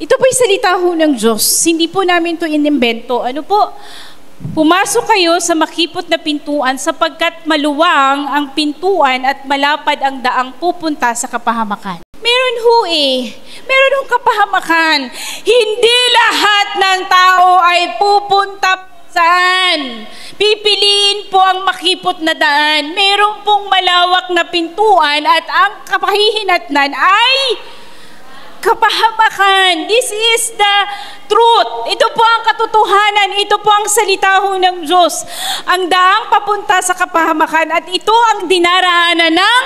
Ito po yung salita ho ng Diyos, hindi po namin to inimbento. Ano po? Pumasok kayo sa makipot na pintuan sapagkat maluwang ang pintuan at malapad ang daang pupunta sa kapahamakan. Meron ho meron hong kapahamakan. Hindi lahat ng tao ay pupunta saan. Pipiliin po ang makipot na daan. Meron pong malawak na pintuan at ang kapahihinatnan ay kapahamakan. This is the truth. Ito po ang katotohanan. Ito po ang salita ho ng Diyos. Ang daang papunta sa kapahamakan at ito ang dinaraanan ng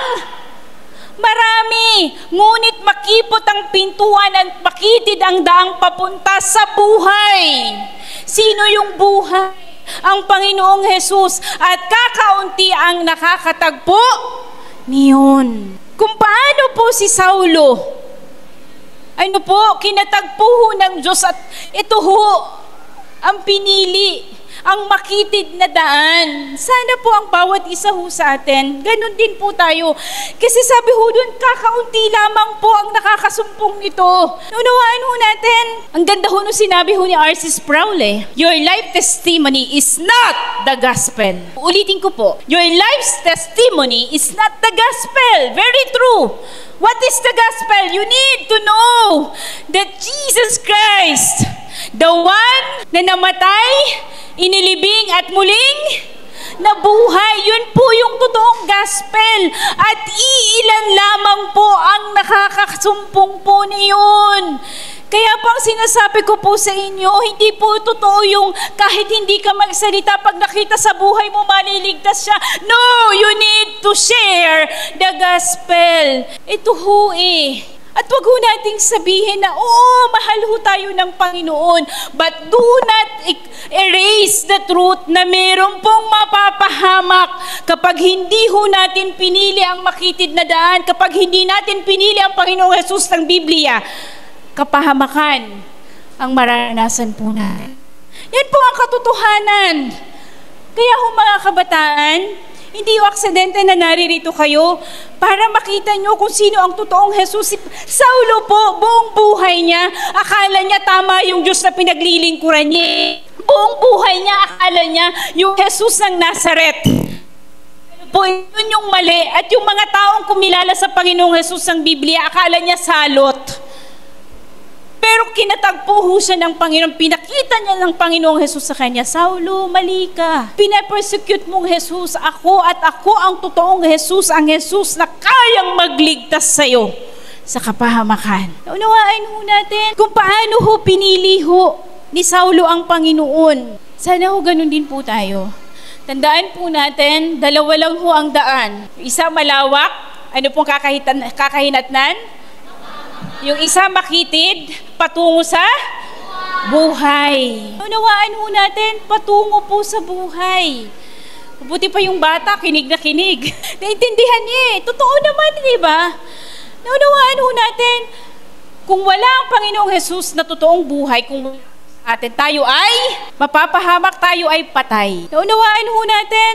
marami. Ngunit makipot ang pintuan at makitid ang daang papunta sa buhay. Sino yung buhay? Ang Panginoong Jesus. At kakaunti ang nakakatagpo niyon. Kung paano po si Saulo, kinatagpo ho ng Diyos at ito ho ang pinili, ang makitid na daan. Sana po ang bawat isa ho sa atin, ganun din po tayo. Kasi sabi ho doon, kakaunti lamang po ang nakakasumpong nito. Unawaan ho natin. Ang ganda ho nung sinabi ho ni R.C. Sproul your life testimony is not the gospel. Ulitin ko po, your life's testimony is not the gospel. Very true. What is the gospel? You need to know that Jesus Christ, the one na namatay, inilibing at muling nabuhay, yun po yung totoong gospel. At iilan lamang po ang nakakasumpong po niyon. Kaya po ang sinasabi ko po sa inyo, hindi po totoo yung kahit hindi ka magsalita, pag nakita sa buhay mo, maliligtas siya. No, you need to share the gospel. Ito ho At wag ho nating sabihin na, oo, mahal ho tayo ng Panginoon. But do not erase the truth na meron pong mapapahamak kapag hindi ho natin pinili ang makitid na daan, kapag hindi natin pinili ang Panginoong Jesus ng Biblia. Kapahamakan ang maranasan po natin. Yan po ang katotohanan. Kaya ho mga kabataan, hindi yung aksidente na naririto kayo para makita nyo kung sino ang totoong Jesus. Saulo po, buong buhay niya, akala niya tama yung Diyos na pinaglilingkuran niya. Buong buhay niya, akala niya yung Jesus ng Nazaret. Po, yun yung mali. At yung mga taong kumilala sa Panginoong Jesus ng Biblia, akala niya salot. Pero kinatagpo ho siya ng Panginoon, pinakita niya ng Panginoong Jesus sa kanya, Saulo, mali ka. Pinapersecute mong Jesus, ako at ako ang totoong Jesus, ang Jesus na kayang magligtas sa'yo sa kapahamakan. Unawain ho natin kung paano ho pinili ho ni Saulo ang Panginoon. Sana ho ganun din po tayo. Tandaan po natin, dalawa lang ho ang daan. Isa malawak, ano pong kakahinatnan? Yung isa makitid, patungo sa buhay. Unawaan ho natin, patungo po sa buhay. Mabuti pa yung bata, kinig na kinig. Naintindihan niya Totoo naman, di ba? Unawaan ho natin, kung wala ang Panginoong Jesus na totoong buhay, kung atin tayo ay mapapahamak, tayo ay patay. Unawaan ho natin,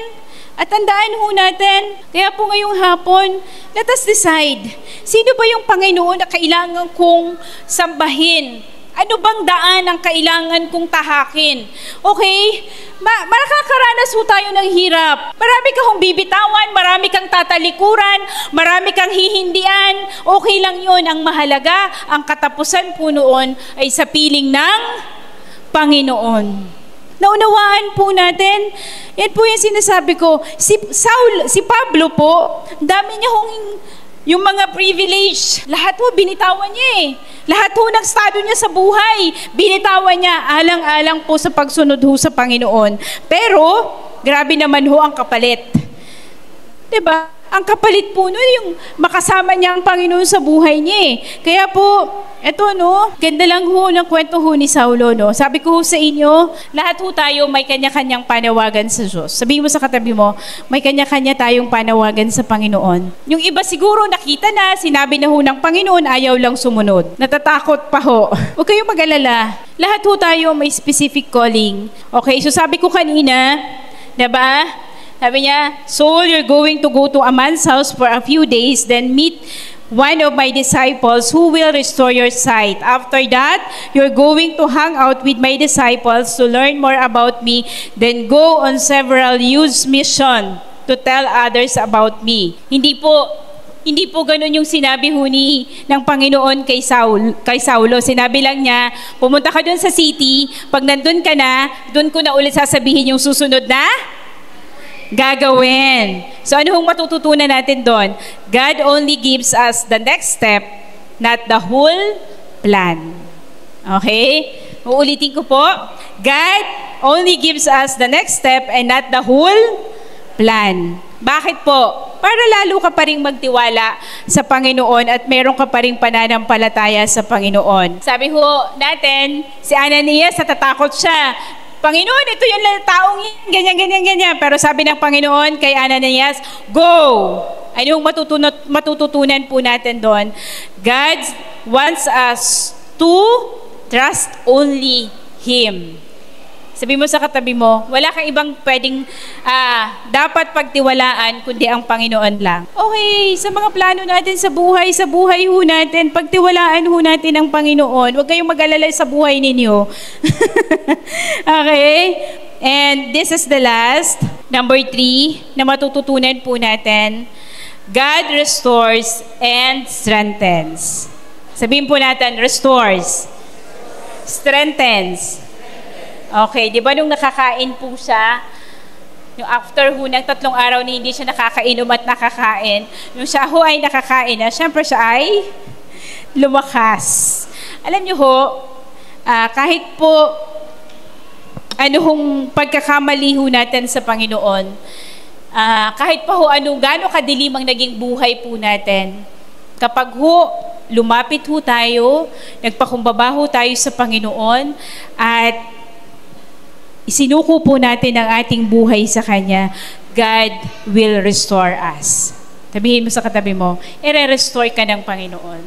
at tandaan ho natin, kaya po ngayong hapon, let us decide, sino ba yung Panginoon na kailangan kong sambahin? Ano bang daan ang kailangan kong tahakin? Okay? Makakaranas ho tayo ng hirap. Marami kang bibitawan, marami kang tatalikuran, marami kang hihindian. Okay lang yun. Ang mahalaga, ang katapusan po noon ay sa piling ng Panginoon. Naunawaan po natin, yan po yung sinasabi ko, si Pablo po, dami niya yung mga privilege, lahat po binitawan niya Lahat po ng estado niya sa buhay, binitawan niya, alang-alang po sa pagsunod ho sa Panginoon. Pero, grabe naman ho ang kapalit. Diba? Ang kapalit po nun, yung makasama niya ang Panginoon sa buhay niya Kaya po, eto ganda lang ho ng kwento ho ni Saulo Sabi ko ho sa inyo, lahat ho tayo may kanya-kanyang panawagan sa Diyos. Sabihin mo sa katabi mo, may kanya-kanya tayong panawagan sa Panginoon. Yung iba siguro nakita na, sinabi na ho ng Panginoon, ayaw lang sumunod. Natatakot pa ho. Huwag kayong mag-alala. Lahat ho tayo may specific calling. Okay, so sabi ko kanina, diba? Sabi niya, Saul, you're going to go to a man's house for a few days, then meet one of my disciples who will restore your sight. After that, you're going to hang out with my disciples to learn more about me, then go on several youth mission to tell others about me. Hindi po ganun yung sinabi ng Panginoon kay Saulo. Sinabi lang niya, pumunta ka dun sa city, pag nandun ka na, dun ko na ulit sasabihin yung susunod na gagawin. So ano hong matututunan natin doon? God only gives us the next step, not the whole plan. Okay? Uulitin ko po. God only gives us the next step and not the whole plan. Bakit po? Para lalo ka pa rin magtiwala sa Panginoon at meron ka pa rin pananampalataya sa Panginoon. Sabi ho natin, si Ananias natatakot siya. Panginoon, ito yung taong ganyan. Pero sabi ng Panginoon kay Ananias, go! Anong matututunan po natin doon? God wants us to trust only Him. Sabi mo sa katabi mo, wala kang ibang pwedeng dapat pagtiwalaan kundi ang Panginoon lang. Okay, sa mga plano natin sa buhay ho natin, pagtiwalaan ho natin ang Panginoon. Huwag kayong mag-alala sa buhay ninyo. Okay? And this is the last, number 3, na matututunan po natin. God restores and strengthens. Sabihin po natin, restores, strengthens. Okay, di ba nung nakakain po siya, yung after ho ng 3 araw na hindi siya nakakainom at nakakain, nung siya ho ay nakakain na, syempre siya ay lumakas. Alam niyo ho, kahit po hong pagkakamali ho natin sa Panginoon, kahit pa ho gaano kadilim ang naging buhay po natin, kapag ho lumapit ho tayo, nagpakumbaba ho tayo sa Panginoon, at isinuko po natin ang ating buhay sa Kanya, God will restore us. Sabihin mo sa katabi mo, i-restore ka ng Panginoon.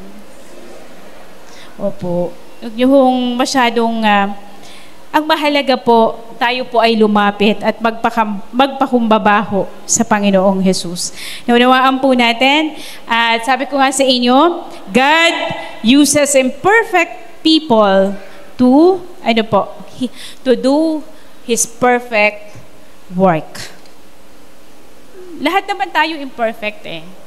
Opo. Huwag niyo hong masyadong, ang mahalaga po, tayo po ay lumapit at magpakumbaba sa Panginoong Jesus. Naunawaan po natin, at sabi ko nga sa inyo, God uses imperfect people to do His perfect work. Lahat naman tayo imperfect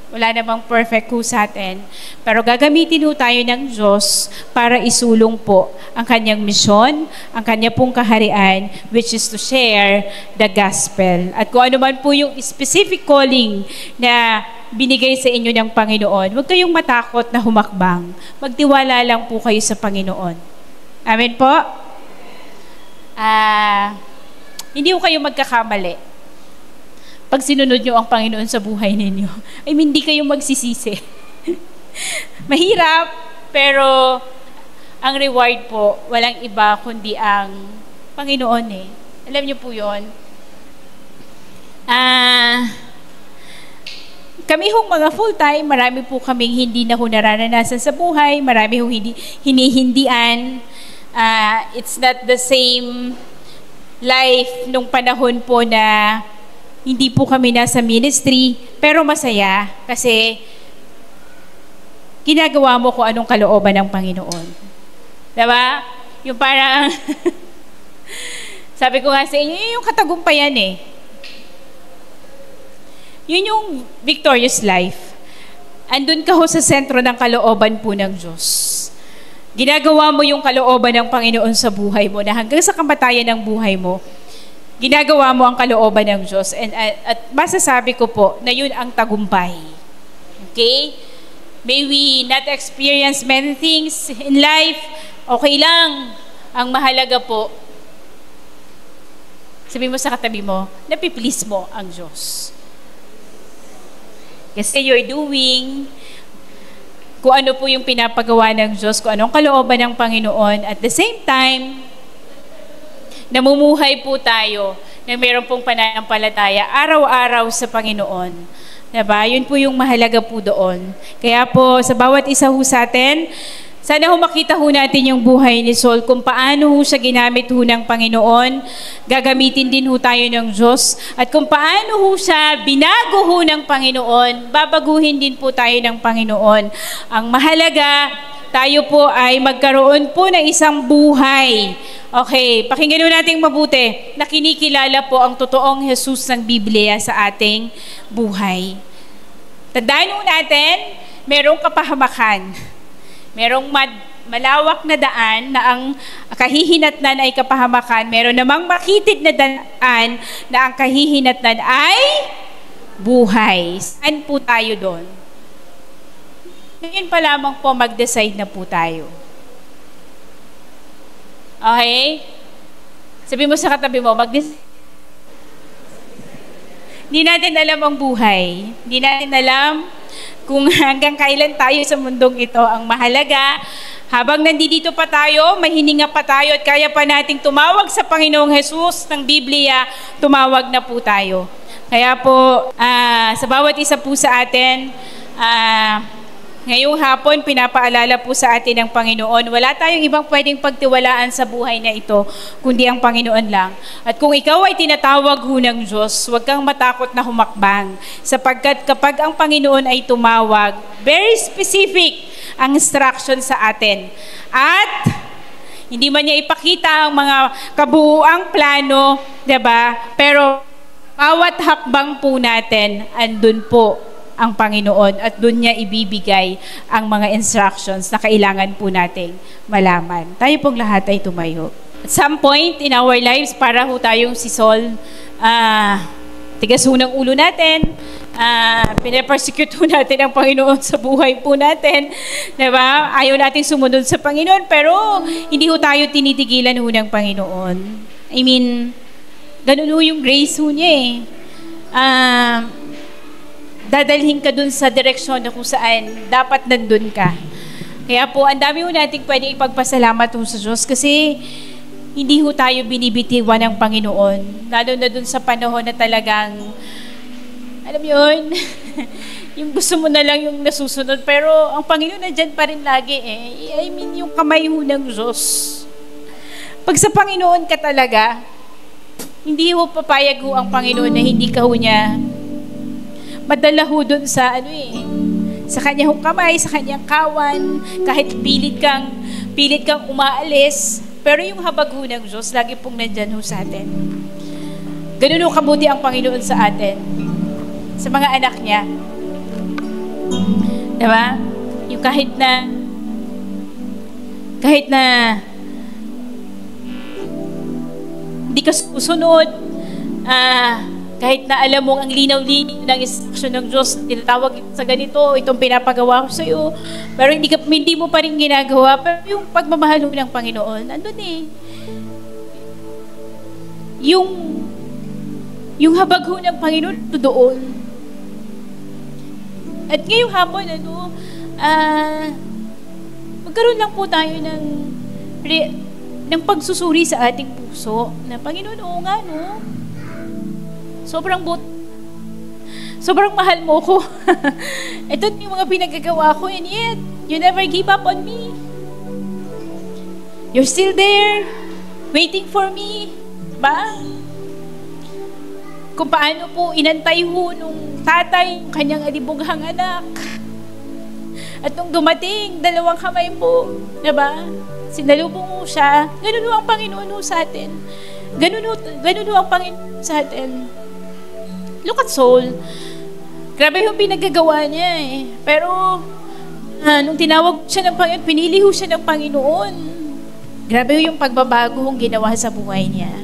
Wala namang perfect ho sa atin. Pero gagamitin ho tayo ng Diyos para isulong po ang Kanyang misyon, ang Kanya pong kaharian, which is to share the gospel. At kung ano man po yung specific calling na binigay sa inyo ng Panginoon, huwag kayong matakot na humakbang. Magtiwala lang po kayo sa Panginoon. Amen po? Hindi ko kayo magkakamali. Pag sinunod nyo ang Panginoon sa buhay ninyo, ay hindi kayo magsisisi. Mahirap, pero ang reward po, walang iba kundi ang Panginoon Alam nyo po yun. Kami hong mga full-time, marami po kaming hindi na nararanasan sa buhay, marami hong hinihindian. It's not the same life nung panahon po na hindi po kami nasa ministry, pero masaya kasi ginagawa mo kung anong kalooban ng Panginoon. Diba? Yung parang sabi ko nga sa inyo, yung katagumpayan Yun yung victorious life. Andun ka ho sa sentro ng kalooban po ng Diyos. Ginagawa mo yung kalooban ng Panginoon sa buhay mo na hanggang sa kamatayan ng buhay mo, ginagawa mo ang kalooban ng Diyos. At masasabi ko po na yun ang tagumpay. Okay? May we not experience many things in life. Okay lang. Ang mahalaga po, sabi mo sa katabi mo, napiplease mo ang Diyos. Kasi you're doing kung ano po yung pinapagawa ng Diyos, kung anong kalooban ng Panginoon. At the same time, namumuhay po tayo na mayroon pong pananampalataya araw-araw sa Panginoon. Diba? Yun po yung mahalaga po doon. Kaya po, sa bawat isa ho sa atin, sana ho makita ho natin yung buhay ni Saul, kung paano ho siya ginamit ho ng Panginoon, gagamitin din ho tayo ng Diyos, at kung paano ho siya binago ho ng Panginoon, babaguhin din po tayo ng Panginoon. Ang mahalaga, tayo po ay magkaroon po ng isang buhay. Okay, pakinggan ho natin mabuti na kinikilala po ang totoong Jesus ng Biblia sa ating buhay. Tandaan ho natin, merong kapahamakan. Merong malawak na daan na ang kahihinatnan ay kapahamakan. Meron namang makitid na daan na ang kahihinatnan ay buhay. Saan po tayo doon? Ngayon pa lamang po mag-decide na po tayo. Okay? Sabi mo sa katabi mo, hindi natin alam ang buhay. Hindi natin alam kung hanggang kailan tayo sa mundong ito. Ang mahalaga, habang nandito pa tayo, may hininga pa tayo at kaya pa nating tumawag sa Panginoong Jesus ng Biblia, tumawag na po tayo. Kaya po, sa bawat isa po sa atin, ngayong hapon, pinapaalala po sa atin ng Panginoon, wala tayong ibang pwedeng pagtiwalaan sa buhay na ito, kundi ang Panginoon lang. At kung ikaw ay tinatawag ho ng Diyos, huwag kang matakot na humakbang. Sapagkat kapag ang Panginoon ay tumawag, very specific ang instruction sa atin. At hindi man niya ipakita ang mga kabuuang plano, 'di ba? Pero bawat hakbang po natin, andun po ang Panginoon at doon niya ibibigay ang mga instructions na kailangan po nating malaman. Tayo pong lahat ay tumayo. At some point in our lives, para ho tayong si Saul, tigas ho ng ulo natin, pinapersecute ho natin ang Panginoon sa buhay po natin, diba? Ayaw natin sumunod sa Panginoon, pero hindi ho tayo tinitigilan ho ng Panginoon. I mean, ganun ho yung grace ho niya eh. Dadalhin ka dun sa direksyon na kung saan dapat nandun ka. Kaya po, ang dami ho natin pwede ipagpasalamat ho sa Diyos kasi hindi ho tayo binibitiwan ng Panginoon. Lalo na dun sa panahon na talagang, alam yun, yung gusto mo na lang yung nasusunod. Pero ang Panginoon nandyan pa rin lagi eh. I mean, yung kamay ho ng Diyos. Pag sa Panginoon ka talaga, hindi ho papayag ho ang Panginoon na hindi ka ho niya madala ho dun sa sa kanyang kamay, sa kanyang kawan, kahit pilit kang umaalis, pero yung habag ho ng Diyos, lagi pong nandyan ho sa atin. Ganun ho kabuti ang Panginoon sa atin, sa mga anak niya. Diba? Yung kahit na hindi ka susunod, kahit na alam mo ang linaw-linaw ng instruction ng Diyos, tinatawag sa ganito, itong pinapagawa ko sa iyo, pero hindi mo pa rin ginagawa. Pero yung pagmamahal ng Panginoon, andun eh. Yung habag ho ng Panginoon, doon. At ngayong hapon, magkaroon lang po tayo ng pagsusuri sa ating puso, na Panginoon, oo nga, no? Sobrang mahal mo ko. Ito yung mga pinagagawa ko, and yet, you never give up on me. You're still there, waiting for me. Ba? Kung paano po inantay ho nung tatay, kanyang alibughang anak. At nung dumating, 2 kamay po, diba? Sinalubong mo siya. Ganun ho ang Panginoon ho sa atin. Ganun ho ang Panginoon sa atin. Look at Saul. Grabe yung pinagagawa niya eh. Pero, nung tinawag siya ng Panginoon, pinili ho siya ng Panginoon. Grabe yung pagbabago yung ginawa sa buhay niya.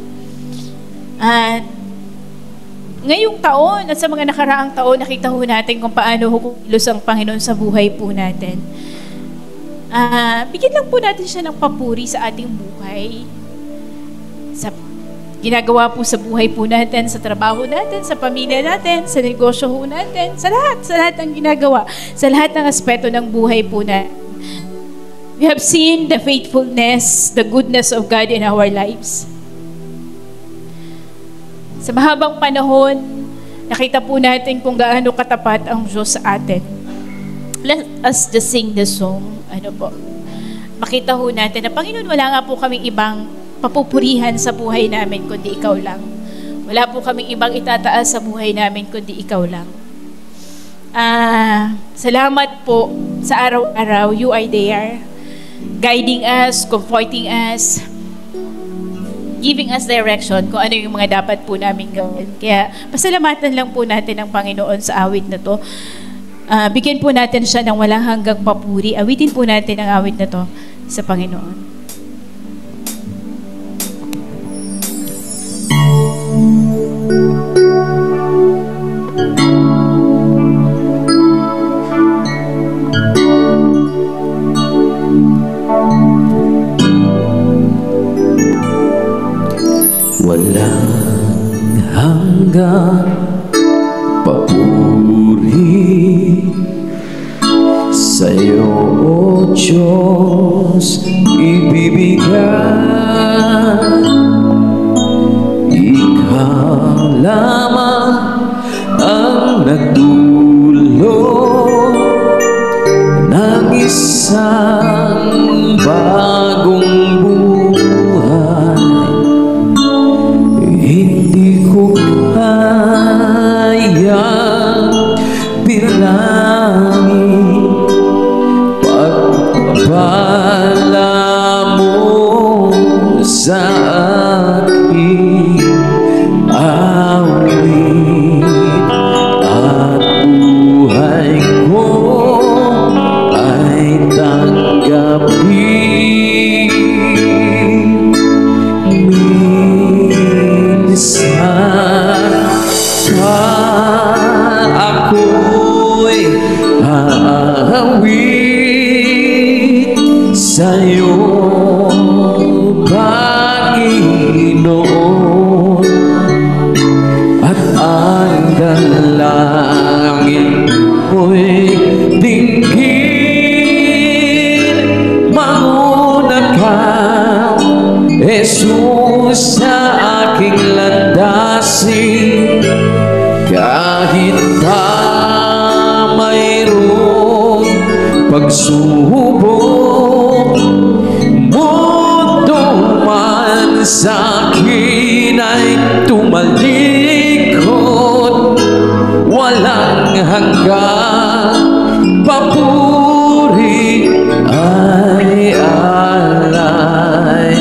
At, ngayong taon at sa mga nakaraang taon, nakita ho natin kung paano kumilos ang Panginoon sa buhay po natin. Bigyan lang po natin siya ng papuri sa ating buhay. Sa ginagawa po sa buhay po natin, sa trabaho natin, sa pamilya natin, sa negosyo po natin, sa lahat ng ginagawa, sa lahat ng aspeto ng buhay po natin. We have seen the faithfulness, the goodness of God in our lives. Sa mahabang panahon, nakita po natin kung gaano katapat ang Diyos sa atin. Let us just sing the song. Makita ho natin na, Panginoon, wala nga po kaming ibang papupurihan sa buhay namin kundi ikaw lang. Wala po kaming ibang itataas sa buhay namin kundi ikaw lang. Salamat po sa araw-araw. You are there, guiding us, comforting us, giving us direction kung ano yung mga dapat po namin gawin. Kaya pasalamatan lang po natin ang Panginoon sa awit na to. Bigyan po natin siya ng walang hanggang papuri. Awitin po natin ang awit na to sa Panginoon. hanggang papuri sa'yo, O Diyos, ibibigay. Ikaw lamang ang nagdulot ng isang bagong buhay. Hindi ko kayang bilangin pagpapala mo sa akin. Awit at buhay ko ay tanggapin. Minsan pa ako'y aawit sa'yo, Panginoon, at ang dalangin mo'y dinggin. Mauna ka, Jesus, sa aking landasin, kahit pa mayroong pagsubok, mundo man sa akin ay tumalikod, walang hanggang papuri ay alay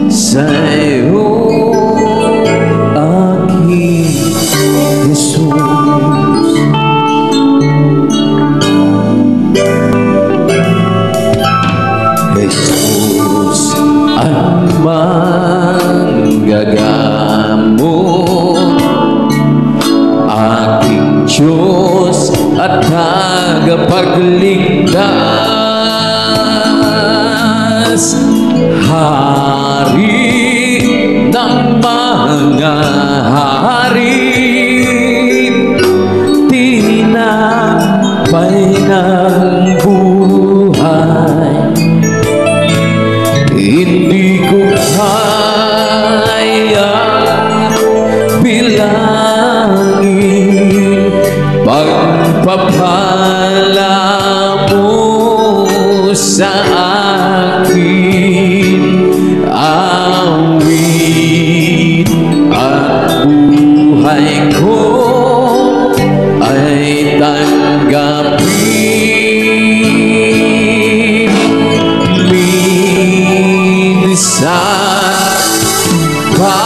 sa'yo, aking Jesus. Jesus ang manggagamot, aking Diyos at tagapagligtas, Hari ng mga hari, tinapay ng buhay. Hindi ko kayang bilangin pagpapala mo sa akin. Awit at buhay ko ay tanggapin. Minsan pa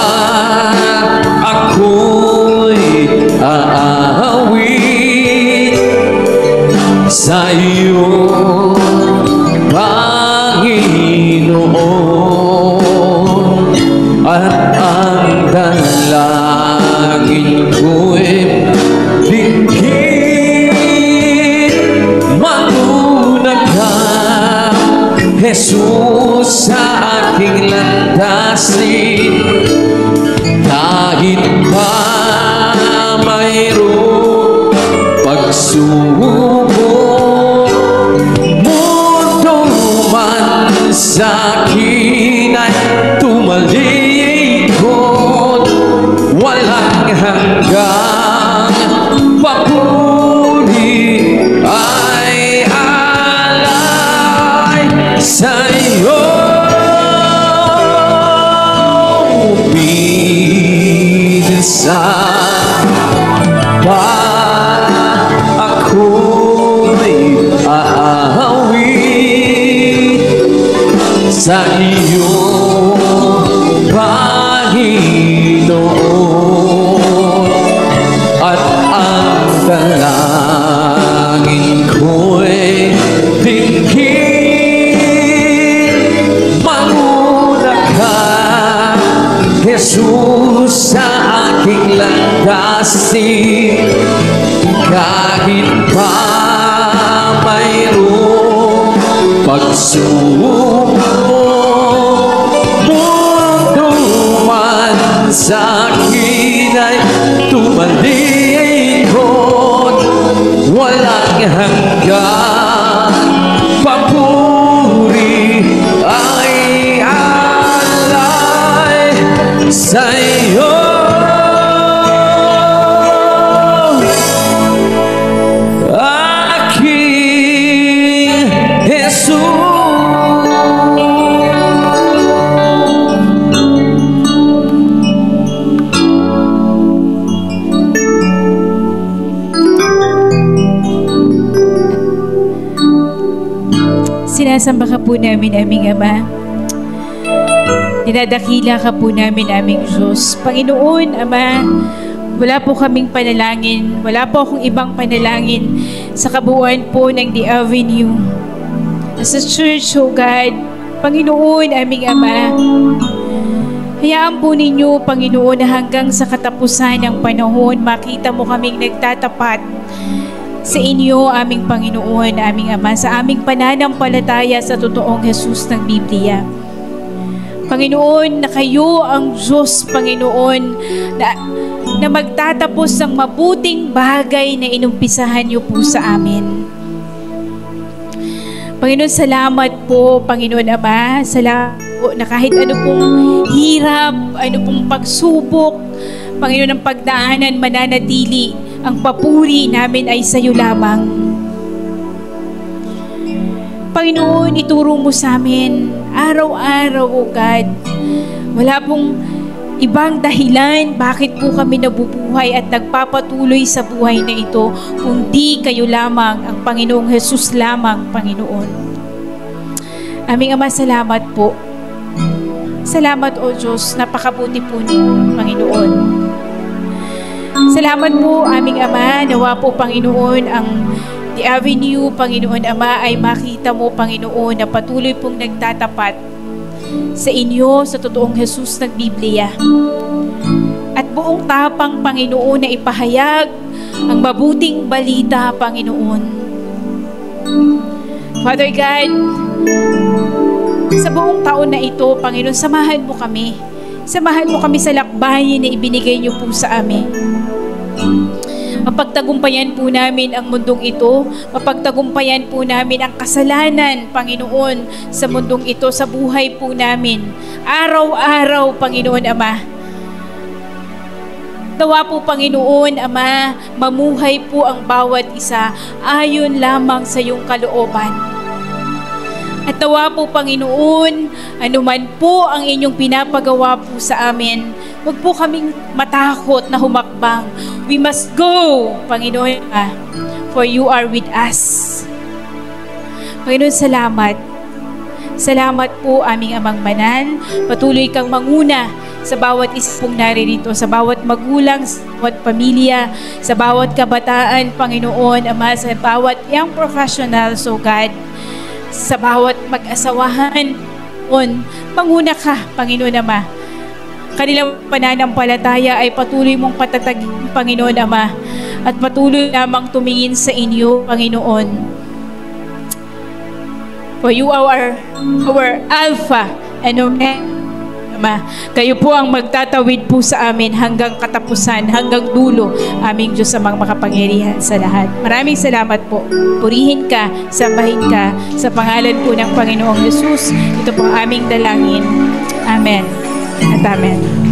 ako'y aawit sa'yo, Panginoon, at ang dalangin ko'y dinggin. Mauna ka, Jesus, sa aking landasin, kahit pa mayroong pagsubok, mundo man sa akin ay tumalikod, walang hanggang papuri ay alay sa'yo. Minsan pa ako'y aawit sa iyo, Panginoon, at ang dalangin ko'y dinggin. Mauna ka, Jesus, sa aking landasin, kahit pa mayroong pagsubok, mundo man sa akin ay hanggan papuri ay alay sa'yo. Aking Jesus, sinasamba ka po namin, aming Ama. Dinadakila ka po namin, aming Diyos. Panginoon, Ama, wala po kaming panalangin, wala po akong ibang panalangin sa kabuuan po ng The Avenue. As a church, oh God, Panginoon, aming Ama, hayaan po ninyo, Panginoon, na hanggang sa katapusan ng panahon, makita mo kaming nagtatapat sa inyo, aming Panginoon, aming Ama, sa aming pananampalataya sa totoong Jesus ng Biblia. Panginoon, na kayo ang Diyos, Panginoon, na magtatapos ng mabuting bagay na inumpisahan niyo po sa amin. Panginoon, salamat po, Panginoon Ama, salamat po na kahit ano pong hirap, ano pong pagsubok, Panginoon, ang pagdaanan, mananatili, ang papuri namin ay sa iyo lamang. Panginoon, ituro mo sa amin araw-araw, O God. Wala pong ibang dahilan bakit po kami nabubuhay at nagpapatuloy sa buhay na ito, kundi kayo lamang, ang Panginoong Jesus lamang, Panginoon. Aming Ama, salamat po. Salamat, O Diyos, napakabuti po niyo, Panginoon. Salamat po, aming Ama, nawa po, Panginoon, ang The Avenue, Panginoon Ama, ay makita mo, Panginoon, na patuloy pong nagtatapat sa inyo, sa totoong Jesus ng Biblia. At buong tapang, Panginoon, na ipahayag ang mabuting balita, Panginoon. Father God, sa buong taon na ito, Panginoon, samahan mo kami. Samahan mo kami sa lakbayin na ibinigay niyo po sa amin. Mapagtagumpayan po namin ang mundong ito. Mapagtagumpayan po namin ang kasalanan, Panginoon, sa mundong ito, sa buhay po namin. Araw-araw, Panginoon Ama. Nawa po, Panginoon Ama, mamuhay po ang bawat isa ayon lamang sa iyong kalooban. At nawa po, Panginoon, anuman po ang inyong pinapagawa po sa amin, huwag po kaming matakot na humakbang. We must go, Panginoon, for you are with us. Panginoon, salamat. Salamat po, aming Amang Banal. Patuloy kang manguna sa bawat isa pong naririto, sa bawat magulang, sa bawat pamilya, sa bawat kabataan, Panginoon, Ama, sa bawat young professionals, so God, sa bawat mag-asawahan, manguna ka, Panginoon Ama. Kanilang pananampalataya ay patuloy mong patatagin, Panginoon Ama, at patuloy lamang tumingin sa inyo, Panginoon. For you are our Alpha and Omega, Ama. Kayo po ang magtatawid po sa amin hanggang katapusan, hanggang dulo, aming Diyos amang makapangyarihan sa lahat. Maraming salamat po. Purihin ka, sambahin ka, sa pangalan po ng Panginoong Jesus. Ito po ang aming dalangin. Amen at amen.